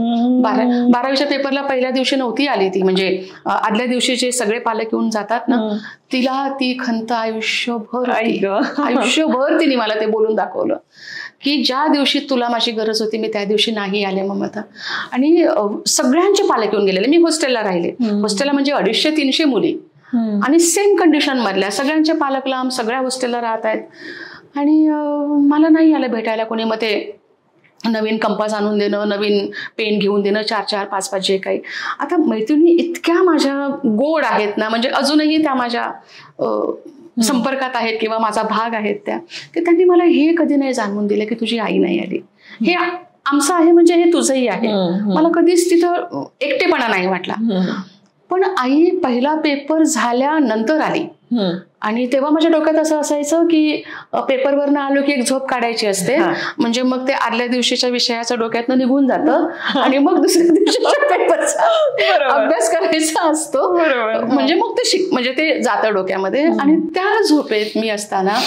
12वीच्या पेपरला पहिल्या दिवशी नव्हती आली ती, म्हणजे आदल्या दिवशी जे सगळे पालक येऊन जातात ना, तिला ती खंत आयुष्यभर तिने मला ते बोलून दाखवलं की ज्या दिवशी तुला माझी गरज होती मी त्या दिवशी नाही आले ममता. आणि सगळ्यांचे पालक येऊन गेलेले. मी हॉस्टेलला राहिले. हॉस्टेलला म्हणजे 250-300 मुली आणि सेम कंडिशन मधल्या सगळ्यांचे पालक लांब, सगळ्या हॉस्टेलला राहत आहेत. आणि मला नाही आलं भेटायला कोणी. मग ते नवीन कंपास आणून देणं, नवीन पेन घेऊन देणं, 4-4, 5-5 जे काही. आता मैत्रिणी इतक्या माझ्या गोड आहेत ना, म्हणजे अजूनही त्या माझ्या संपर्कात आहेत किंवा माझा भाग आहेत त्या, की त्यांनी मला हे कधी नाही जाणवून दिलं की तुझी आई नाही आली. हे आमचं आहे म्हणजे हे तुझंही आहे. मला कधीच तिथं एकटेपणा नाही वाटला. पण आई पहिला पेपर झाल्यानंतर आली आणि तेव्हा माझ्या डोक्यात असं असायचं की पेपरवरनं आलो की एक झोप काढायची असते, म्हणजे मग ते आदल्या दिवशीच्या विषयाचं डोक्यातनं निघून जातं आणि मग दुसऱ्या दिवशीच्या पेपरचा अभ्यास करायचा असतो. म्हणजे मग ते म्हणजे ते जातं डोक्यामध्ये. आणि त्या झोपेत मी असताना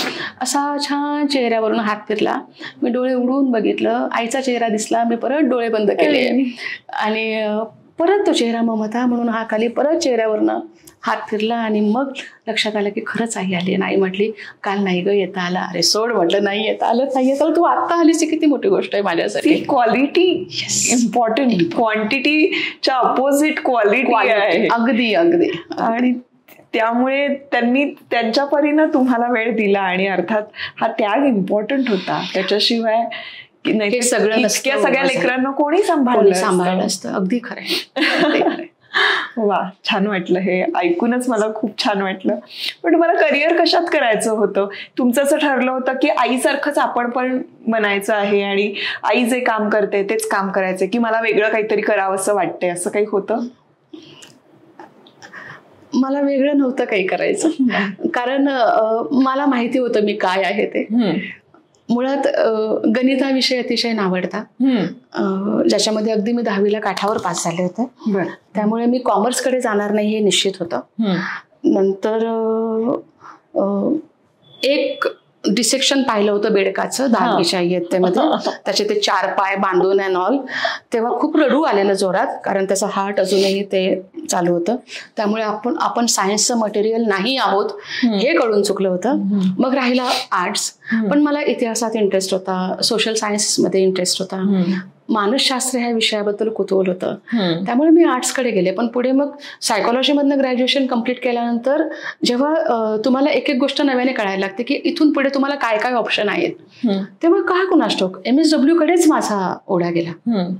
असा छान चेहऱ्यावरून हात फिरला. मी डोळे उघडून बघितलं, आईचा चेहरा दिसला. मी परत डोळे बंद केले आणि परत तो चेहरा ममता म्हणून हा खाली परत चेहऱ्यावरनं हात फिरला. आणि मग लक्षात आलं की खरंच आई आली. आणि आई म्हटली काल नाही ग येता आला. अरे सोड म्हटलं, नाही येता आलं, नाही येत आलं, तू आत्ता आलीस, किती मोठी गोष्ट आहे माझ्यासाठी. क्वालिटी इम्पॉर्टंट, क्वांटिटीच्या अपोजिट क्वालिटी आहे. अगदी अगदी. आणि त्यामुळे त्यांनी त्यांच्या परीनं तुम्हाला वेळ दिला आणि अर्थात हा त्याग इम्पॉर्टंट होता. त्याच्याशिवाय नाही सगळं सगळ्या लेकरांना कोणी सांभाळलं असतं. अगदी खरं. वा, छान वाटलं हे ऐकूनच, मला खूप छान वाटलं. पण तुम्हाला करिअर कशात करायचं होतं? तुमचं असं ठरलं होतं की आईसारखंच आपण पण बनायचं आहे आणि आई जे काम करते तेच काम करायचं, की मला वेगळं काहीतरी करावं असं वाटतंय, असं काही होतं? मला वेगळं नव्हतं काही करायचं, कारण मला माहिती होतं मी काय आहे ते. मुळात गणित हा विषय अतिशय आवडता, ज्याच्यामध्ये अगदी मी 10वीला काठावर पास झाले होते. त्यामुळे मी कॉमर्सकडे जाणार नाही हे निश्चित होतं. नंतर एक डिसेक्शन पाहिलं होतं बेडकाचं 10वीच्या इयत्तेमध्ये. त्याचे ते 4 पाय बांधून अँड ऑल. तेव्हा खूप रडू आलेलं जोरात, कारण त्याचं हार्ट अजूनही ते चालू होतं. त्यामुळे आपण सायन्सचं मटेरियल नाही आहोत हे कळून चुकलं होतं. मग राहिला आर्ट्स. पण मला इतिहासात इंटरेस्ट होता, सोशल सायन्समध्ये इंटरेस्ट होता, मानसशास्त्र ह्या विषयाबद्दल कुतूहल होतं. त्यामुळे मी आर्ट्सकडे गेले. पण पुढे मग सायकोलॉजीमधनं ग्रॅज्युएशन कम्प्लीट केल्यानंतर जेव्हा तुम्हाला एक एक गोष्ट नव्याने कळायला लागते की इथून पुढे तुम्हाला काय काय ऑप्शन आहेत, तेव्हा काय कुणास ठाऊक MSW कडेच माझा ओढा गेला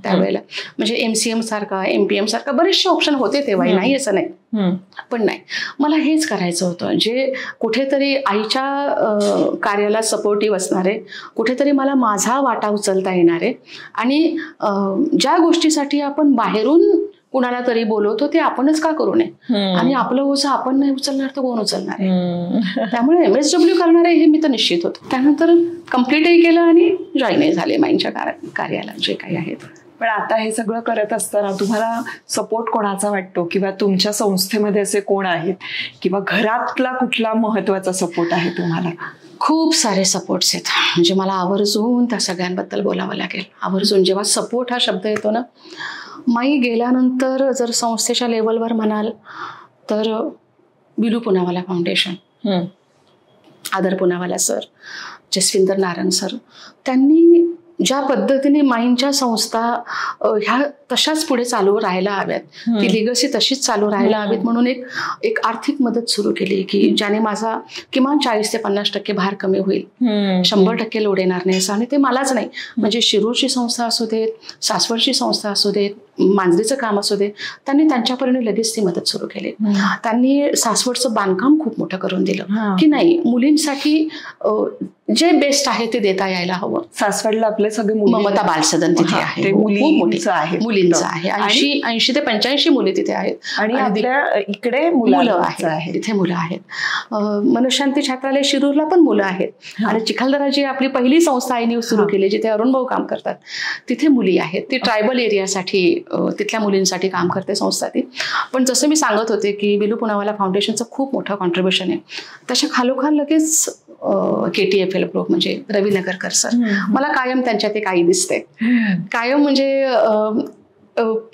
त्यावेळेला. म्हणजे MCM सारखा, MPM सारखा बरेचसे ऑप्शन होते तेव्हा, नाही असं नाही. पण नाही, मला हेच करायचं होतं, जे कुठेतरी आईच्या कार्याला सपोर्टिव्ह असणारे, कुठेतरी मला माझा वाटा उचलता येणारे, आणि ज्या गोष्टीसाठी आपण बाहेरून कुणाला तरी बोलवतो ते आपणच का करू नये, आणि आपलं ओझं आपण नाही उचलणार तर कोण उचलणार आहे. त्यामुळे MSW करणार आहे हे मी तर निश्चित होतो. त्यानंतर कम्प्लीटही केलं आणि जॉईनही झाले माईंच्या कार्याला जे काही आहेत. पण आता हे सगळं करत असताना तुम्हाला सपोर्ट कोणाचा वाटतो, किंवा तुमच्या संस्थेमध्ये असे कोण आहेत, किंवा घरातला कुठला महत्वाचा सपोर्ट आहे तुम्हाला? खूप सारे सपोर्ट्स आहेत. म्हणजे मला आवर्जून त्या सगळ्यांबद्दल बोलावं लागेल. आवर्जून जेव्हा सपोर्ट हा शब्द येतो ना, माई गेल्यानंतर जर संस्थेच्या लेवलवर म्हणाल तर बिलू पुनावाला फाउंडेशन, आदर पुनावाला सर, जसविंदर नारायण सर, त्यांनी ज्या पद्धतीने माईंच्या संस्था ह्या तशाच पुढे चालू राहायला हव्यात, ती लिगसी तशीच चालू राहायला हवीत म्हणून एक आर्थिक मदत सुरू केली की ज्याने माझा किमान 40 ते 50% भार कमी होईल, 100% लोड येणार नाही असं. आणि ते मलाच नाही, म्हणजे शिरूरची संस्था असू देत, सासवडची संस्था असू देत, मांजरीचं काम असू दे, त्यांनी त्यांच्यापर्यंत लगेच ती मदत सुरू केली. त्यांनी सासवडचं बांधकाम खूप मोठं करून दिलं की नाही, मुलींसाठी जे बेस्ट आहे ते देता यायला हवं. सासवडला आपले सगळे ममता बालसदन तिथे आहे, मुलींचं आहे. 80 ते 85 मुली तिथे आहेत, आणि आपल्या इकडे मुलं आहेत, तिथे मुलं आहेत. मनशांती छात्रालय शिरूरला पण मुलं आहेत, आणि चिखलदरा जी आपली पहिली संस्था आहे सुरू केली जिथे अरुण भाऊ काम करतात, तिथे मुली आहेत. ती ट्रायबल एरियासाठी, तिथल्या मुलींसाठी काम करते संस्था ती. पण जसं मी सांगत होते की बिलू पुनावाला फाउंडेशनचं खूप मोठं कॉन्ट्रीब्युशन आहे. त्याच्या खालोखाल लगेच KTFL ग्रुप म्हणजे रवी नगरकर सर, मला कायम त्यांच्यात एक आई दिसते. कायम म्हणजे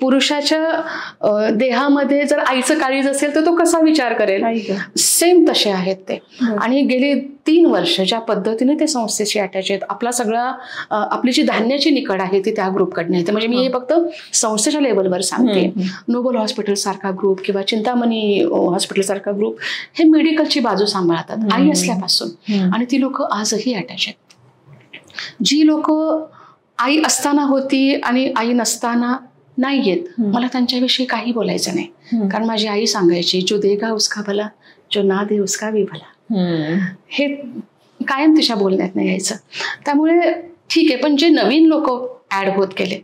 पुरुषाच्या देहामध्ये जर आईचं काळीज असेल तर तो कसा विचार करेल, सेम तसे आहेत ते. आणि गेली 3 वर्ष ज्या पद्धतीने ते संस्थेशी अटॅच आहेत, आपला सगळा आपली जी धान्याची निकड आहे ती त्या ग्रुपकडनं येते. म्हणजे मी हे फक्त संस्थेच्या लेवलवर सांगते. नोबल हॉस्पिटल सारखा ग्रुप किंवा चिंतामणी हॉस्पिटल सारखा ग्रुप हे मेडिकलची बाजू सांभाळतात आई असल्यापासून, आणि ती लोक आजही अटॅच आहेत. जी लोक आई असताना होती आणि आई नसताना नाही येत, मला त्यांच्याविषयी काही बोलायचं नाही, कारण माझी आई सांगायची, जो देगा उसका भला, जो ना दे उसका भी भला. हे कायम तिच्या बोलण्यात नाही यायचं. त्यामुळे ठीक आहे, पण जे नवीन लोक ऍड होत गेले,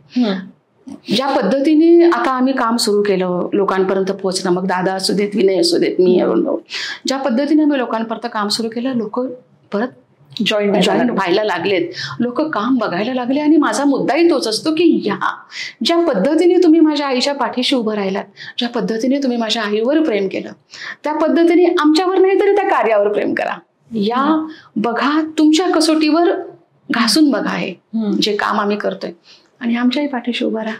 ज्या पद्धतीने आता आम्ही काम सुरू केलं लोकांपर्यंत पोहोचणं, मग दादा असू देत, विनय असू देत, मी अरुण भाऊ, ज्या पद्धतीने आम्ही लोकांपर्यंत काम सुरू केलं, लोक परत जॉईन व्हायला लागलेत, लोक काम बघायला लागले. आणि माझा मुद्दाही तोच असतो की ज्या पद्धतीने तुम्ही माझ्या आईच्या पाठीशी उभं राहिलात, ज्या पद्धतीने तुम्ही माझ्या आईवर प्रेम केलं, त्या पद्धतीने आमच्यावर नाही तरी त्या कार्यावर प्रेम करा. या बघा, तुमच्या कसोटीवर घासून बघा हे जे काम आम्ही करतोय, आणि आमच्याही पाठीशी उभं राहा.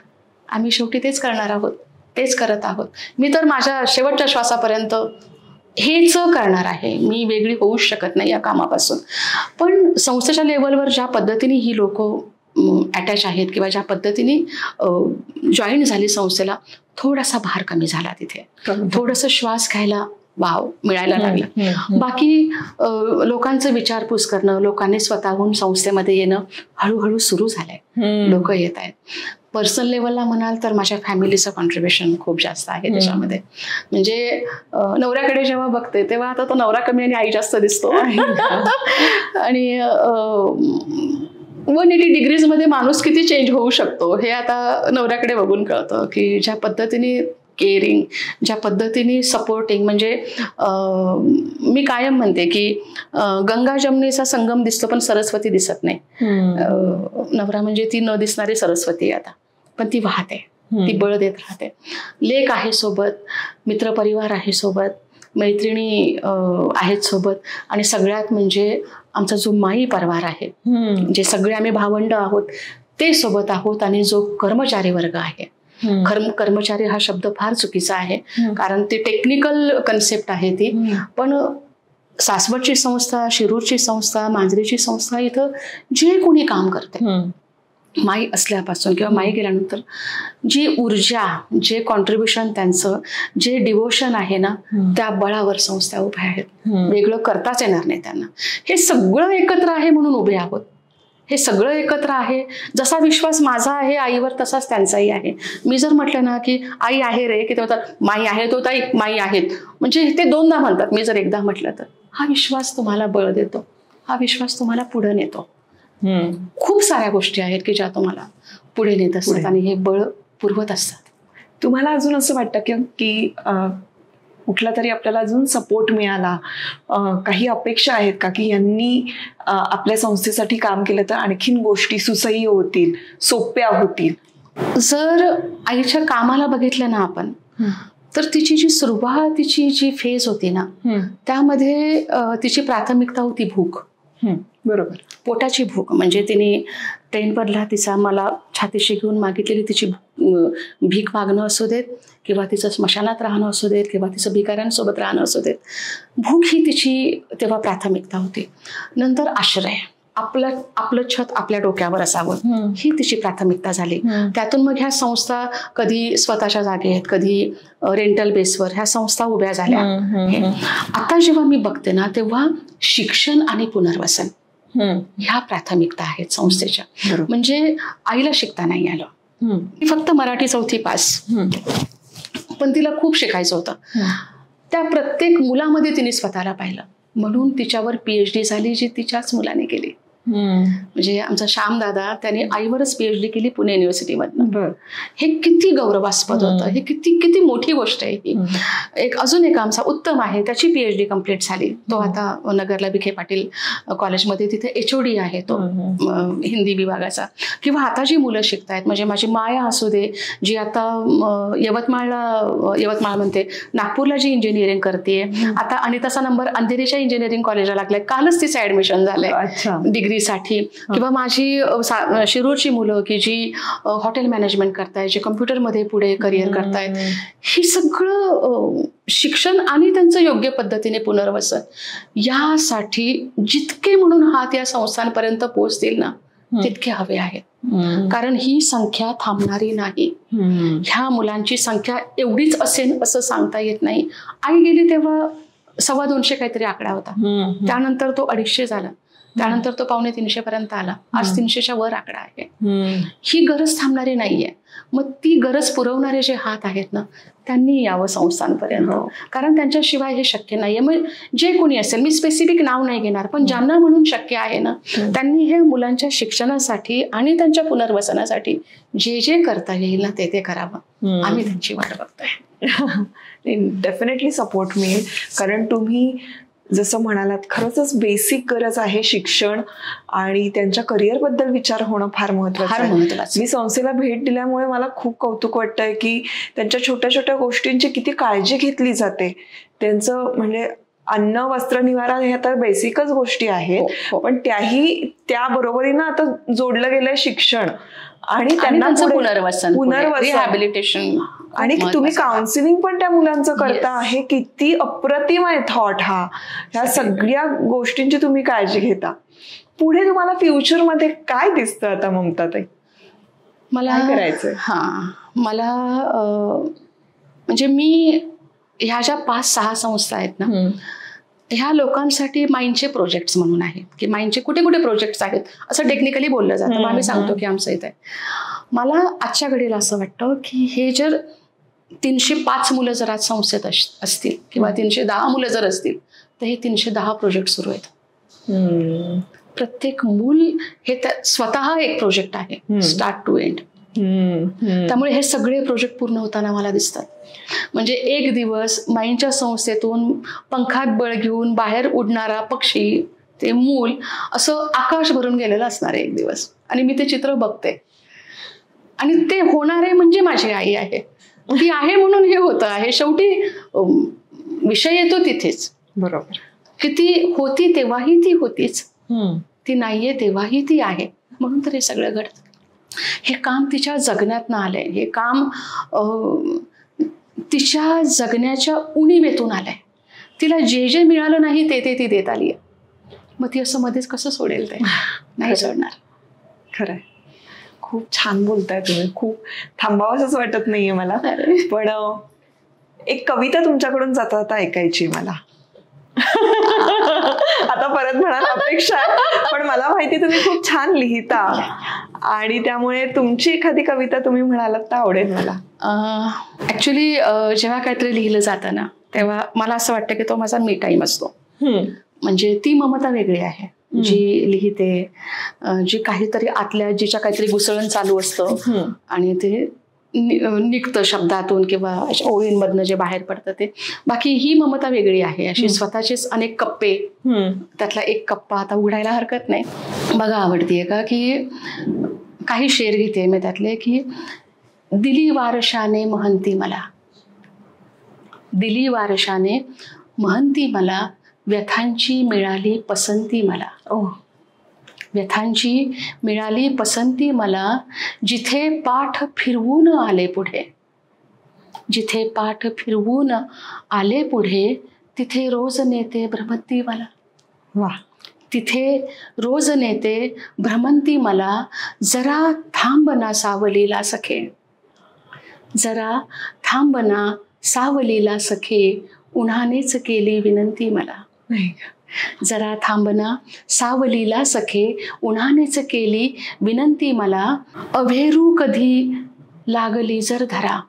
आम्ही शेवटी तेच करणार आहोत, तेच करत आहोत. मी तर माझ्या शेवटच्या श्वासापर्यंत हेच करणार आहे, मी वेगळी होऊच शकत नाही या कामापासून. पण संस्थेच्या लेवलवर ज्या पद्धतीने ही लोक अटॅच आहेत किंवा ज्या पद्धतीने जॉईन झाली संस्थेला, थोडासा भार कमी झाला तिथे, थोडंसं श्वास घ्यायला वाव मिळायला लागला. बाकी लोकांचं विचारपूस करणं, लोकांनी स्वतःहून संस्थेमध्ये येणं हळूहळू सुरू झालंय, लोक येत आहेत. पर्सनल लेवलला म्हणाल तर माझ्या फॅमिलीचं कॉन्ट्रीब्युशन खूप जास्त आहे त्याच्यामध्ये. म्हणजे नवऱ्याकडे जेव्हा बघते तेव्हा आता तो नवरा कमी आणि आई जास्त दिसतो. आणि 180 डिग्रीजमध्ये माणूस किती चेंज होऊ शकतो हे आता नवऱ्याकडे बघून कळतं की ज्या पद्धतीने केअरिंग, ज्या पद्धतीने सपोर्टिंग. म्हणजे मी कायम म्हणते की गंगा जमनीचा संगम दिसतो पण सरस्वती दिसत नाही. नवरा म्हणजे ती न दिसणारी सरस्वती आता, पण ती वाहते, ती बळ देत राहते. लेक आहे सोबत, मित्रपरिवार आहे सोबत, मैत्रिणी आहेत सोबत, आणि सगळ्यात म्हणजे आमचा जो माई परिवार आहे, जे सगळे आम्ही भावंड आहोत ते सोबत आहोत. आणि जो कर्मचारी वर्ग आहे, कर्मचारी हा शब्द फार चुकीचा आहे, कारण ती टेक्निकल कन्सेप्ट आहे ती. पण सासवडची संस्था, शिरूरची संस्था, मांजरीची संस्था, इथं जे कोणी काम करते, माई असल्यापासून किंवा माई गेल्यानंतर जी ऊर्जा, जे कॉन्ट्रीब्युशन, त्यांचं जे डिवोशन आहे ना, त्या बळावर संस्था उभ्या आहेत. वेगळं करताच येणार नाही त्यांना. हे सगळं एकत्र आहे म्हणून उभे आहोत. हे सगळं एकत्र आहे. जसा विश्वास माझा आहे आईवर तसाच त्यांचाही आहे. मी जर म्हटलं ना की आई आहे रे, की ते म्हणतात माई आहे, तो ताई माई आहेत, म्हणजे ते दोनदा म्हणतात. मी जर एकदा म्हटलं तर हा विश्वास तुम्हाला बळ देतो, हा विश्वास तुम्हाला पुढे नेतो. खूप साऱ्या गोष्टी आहेत की ज्या तुम्हाला पुढे नेत असतात आणि हे बळ पुरवत असतात. तुम्हाला अजून असं वाटतं की कुठला तरी आपल्याला अजून सपोर्ट मिळाला, काही अपेक्षा आहेत का की यांनी आपल्या संस्थेसाठी काम केलं तर आणखीन गोष्टी सुसह्य होतील, सोप्या होतील? जर आईच्या कामाला बघितलं ना आपण, तर तिची जी सुरुवातीची जी फेज होती ना, त्यामध्ये तिची प्राथमिकता होती भूक. बरोबर, पोटाची भूक. म्हणजे तिने ट्रेनमधला तिचा मला छातीशी घेऊन मागितलेली तिची भीक मागणं असू देत, किंवा तिचं स्मशानात राहणं असू देत, किंवा तिचं भिकाऱ्यांसोबत राहणं असू देत, भूक ही तिची तेव्हा प्राथमिकता होती. नंतर आश्रय, आपलं छत आपल्या डोक्यावर असावं, ही तिची प्राथमिकता झाली. त्यातून मग ह्या संस्था कधी स्वतःच्या जागेत, कधी रेंटल बेसवर ह्या संस्था उभ्या झाल्या. आता जेव्हा मी बघते ना, तेव्हा शिक्षण आणि पुनर्वसन ह्या प्राथमिकता आहेत संस्थेच्या. म्हणजे आईला शिकता नाही आलं, ती फक्त मराठी 4थी पास, पण तिला खूप शिकायचं होतं. त्या प्रत्येक मुलामध्ये तिने स्वतःला पाहिलं, म्हणून तिच्यावर PhD झाली, जी तिच्याच मुलाने केली. म्हणजे आमचा श्याम दादा, त्याने आईवरच PhD केली पुणे युनिव्हर्सिटीमधनं. हे किती गौरवास्पद होतं, हे किती किती मोठी गोष्ट आहे ही. अजून एक आमचा उत्तम आहे, त्याची PhD कम्प्लीट झाली. तो आता नगरला विखे पाटील कॉलेजमध्ये तिथे HOD आहे तो हिंदी विभागाचा. किंवा आता जी मुलं शिकतायत, म्हणजे माझी माया असू दे, जी आता यवतमाळ म्हणते, नागपूरला जी इंजिनिअरिंग करते. आता अनिताचा नंबर अंधेरीच्या इंजिनिअरिंग कॉलेजला लागलाय, कालच तिचं ऍडमिशन झालंय डिग्री साठी. किंवा माझी शिरूरची मुलं की जी हॉटेल मॅनेजमेंट करतायत, जे कम्प्युटरमध्ये पुढे करिअर करतायत, ही सगळं शिक्षण आणि त्यांचं योग्य पद्धतीने पुनर्वसन यासाठी जितके म्हणून हात या संस्थांपर्यंत पोहोचतील ना, तितके हवे आहेत. कारण ही संख्या थांबणारी नाही. ह्या मुलांची संख्या एवढीच असेल असं सांगता येत नाही. आई गेली तेव्हा 250 काहीतरी आकडा होता, त्यानंतर तो 250 झाला, त्यानंतर तो 250 पर्यंत आला, आज 300च्या वर आकडा आहे. ही गरज थांबणारी नाहीये. मग ती गरज पुरवणारे जे हात आहेत ना, त्यांनी यावं संस्थांपर्यंत, कारण त्यांच्याशिवाय हे शक्य नाहीये. मग जे कोणी असेल, मी स्पेसिफिक नाव नाही घेणार, पण ज्यांना म्हणून शक्य आहे ना, त्यांनी हे मुलांच्या शिक्षणासाठी आणि त्यांच्या पुनर्वसनासाठी जे जे करता येईल ना, ते करावं. आम्ही त्यांची वाट बघतोय. डेफिनेटली सपोर्ट मिळेल, कारण तुम्ही जसं म्हणालात, खरंच बेसिक गरज आहे शिक्षण, आणि त्यांच्या करिअर बद्दल विचार होणं फार महत्वाचं आहे. मी संस्थेला भेट दिल्यामुळे मला खूप कौतुक वाटतंय की त्यांच्या छोट्या छोट्या गोष्टींची किती काळजी घेतली जाते. त्यांचं म्हणजे अन्न, वस्त्र, निवारा ह्या तर बेसिकच गोष्टी आहेत, पण त्या बरोबरीनं आता जोडलं गेलंय शिक्षण आणि त्यांना पुनर्वसन, रिहॅबिलिटेशन. आणि तुम्ही काउन्सिलिंग पण त्या मुलांचं करता, हे किती अप्रतिम आहे थॉट. ह्या सगळ्या गोष्टींची तुम्ही काळजी घेता. पुढे तुम्हाला फ्युचरमध्ये काय दिसतं आता ममताताई? मला करायचंय मला म्हणजे मी ह्या ज्या 5-6 संस्था आहेत ना, ह्या लोकांसाठी माइंडचे प्रोजेक्ट्स म्हणून आहेत, की माइंडचे कुठे कुठे प्रोजेक्ट्स आहेत असं टेक्निकली बोललं जातं. मग आम्ही सांगतो की आमचं इथे. मला आजच्या घडीला असं वाटतं की हे जर 305 मुलं जर आज संस्थेत असतील, किंवा 310 मुलं जर असतील, तर हे 310 प्रोजेक्ट सुरू आहेत. प्रत्येक मूल हे स्वतः एक प्रोजेक्ट आहे, स्टार्ट टू एंड. त्यामुळे हे सगळे प्रोजेक्ट पूर्ण होताना मला दिसतात. म्हणजे एक दिवस माइंडच्या संस्थेतून पंखात बळ घेऊन बाहेर उडणारा पक्षी, ते मूल असं आकाश भरून गेलेलं असणार आहे एक दिवस. आणि मी ते चित्र बघते, आणि ते होणारे म्हणजे माझी आई आहे. ती आहे म्हणून हे होतं आहे. शेवटी विषय येतो तिथेच. बरोबर. की ती होती तेव्हाही ती होतीच, ती नाहीये तेव्हाही ती आहे, म्हणून तर हे सगळं घडतं. हे काम तिच्या जगण्यातनं आलंय, हे काम तिच्या जगण्याच्या उणीवेतून आलंय. तिला जे जे मिळालं नाही ते ती देत आली. मग ती असं मध्येच कसं सोडेल? ते नाही सोडणार. खरंय. खूप छान बोलताय तुम्ही. खूप थांबावंसच वाटत नाहीये मला. पण एक कविता तुमच्याकडून जाता जाता ऐकायची मला. आता परत म्हणाल अपेक्षा आहे, पण मला माहिती तुम्ही खूप छान लिहिता आणि त्यामुळे तुमची एखादी कविता तुम्ही म्हणालात तर आवडेल मला. ऍक्च्युली जेव्हा काहीतरी लिहिलं जातं ना तेव्हा मला असं वाटतं की तो माझा मी टाईम असतो. म्हणजे ती ममता वेगळी आहे जी लिहिते, जी काहीतरी आतल्या जिच्या काहीतरी घुसळण चालू असतं आणि ते निघतं शब्दातून किंवा अशा ओळींमधनं जे बाहेर पडतं ते. बाकी ही ममता वेगळी आहे, अशी स्वतःचेच अनेक कप्पे, त्यातला एक कप्पा आता उघडायला हरकत नाही. बघा आवडतीये का की काही शेर घेते मी त्यातले की दिली वारशाने महंती मला, दिली वारशाने महंती मला, व्यथांची मिळाली पसंती मला. व्यथांची मिळाली पसंती मला, जिथे पाठ फिरवून आले पुढे, जिथे पाठ फिरवून आले पुढे, तिथे रोज नेते भ्रमंती मला. वाह. तिथे रोज नेते भ्रमंती मला, जरा थांबना सावलीला सखे, जरा थांबना सावलीला सखे, उन्हानेच केली विनंती मला. जरा थांबना सावलीला सखे, उन्हानेच केली विनंती मला, अभेरू कधी लागली जर धरा,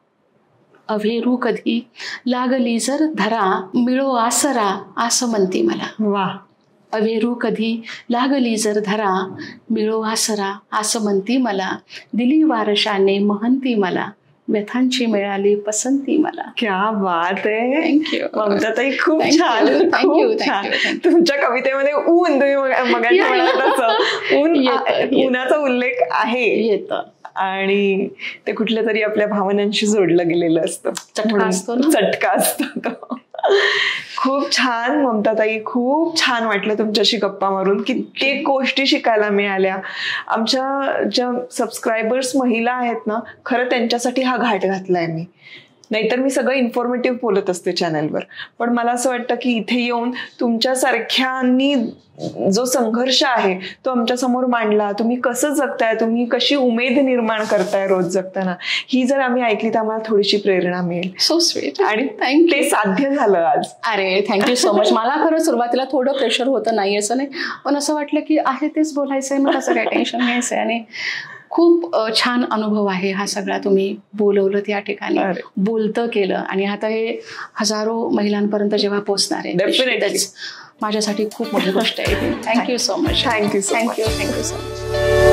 अभेरू कधी लागली जर धरा, मिळो आसरा आस म्हणती मला. वाह. अभेरू कधी लागली जर धरा, मिळो आसरा आस म्हणती मला, दिली वारशाने महंती मला, व्यथांची मिळाली पसंती मला. क्या बात आहे. थँक्यू ममताताई, खूप छान, खूप छान. तुमच्या कवितेमध्ये ऊन, तुम्ही मगाशी म्हणालात तसं उन्हाचा उल्लेख आहे, येतं आणि ते कुठल्या तरी आपल्या भावनांशी जोडलं गेलेलं असतं, चटका असतो, चटका असतो तो. खूप छान ममताताई, खूप छान वाटलं तुमच्याशी गप्पा मारून. कित्येक गोष्टी शिकायला मिळाल्या. आमच्या ज्या सबस्क्रायबर्स महिला आहेत ना, खरं त्यांच्यासाठी हा घाट घातलाय मी. नाहीतर मी सगळं इन्फॉर्मेटिव्ह बोलत असते चॅनलवर, पण मला असं वाटतं की इथे येऊन तुमच्यासारख्यांनी जो संघर्ष आहे तो आमच्या समोर मांडला. तुम्ही कसं जगताय, तुम्ही कशी उमेद निर्माण करताय रोज जगताना, ही जर आम्ही ऐकली तर आम्हाला थोडीशी प्रेरणा मिळेल. So sweet. आणि ते साध्य झालं आज. अरे थँक्यू सो मच. मला खरं सुरुवातीला थोडं प्रेशर होतं, नाही असं नाही, पण असं वाटलं की आहे तेच बोलायचंय, मग असं काय टेन्शन घ्यायचंय. आणि खूप छान अनुभव आहे हा सगळा. तुम्ही बोलवलं त्या ठिकाणी, बोलतं केलं, आणि आता हे हजारो महिलांपर्यंत जेव्हा पोहोचणार आहे, माझ्यासाठी खूप मोठी गोष्ट आहे. Thank you so much. Thank you so much. Thank you so much.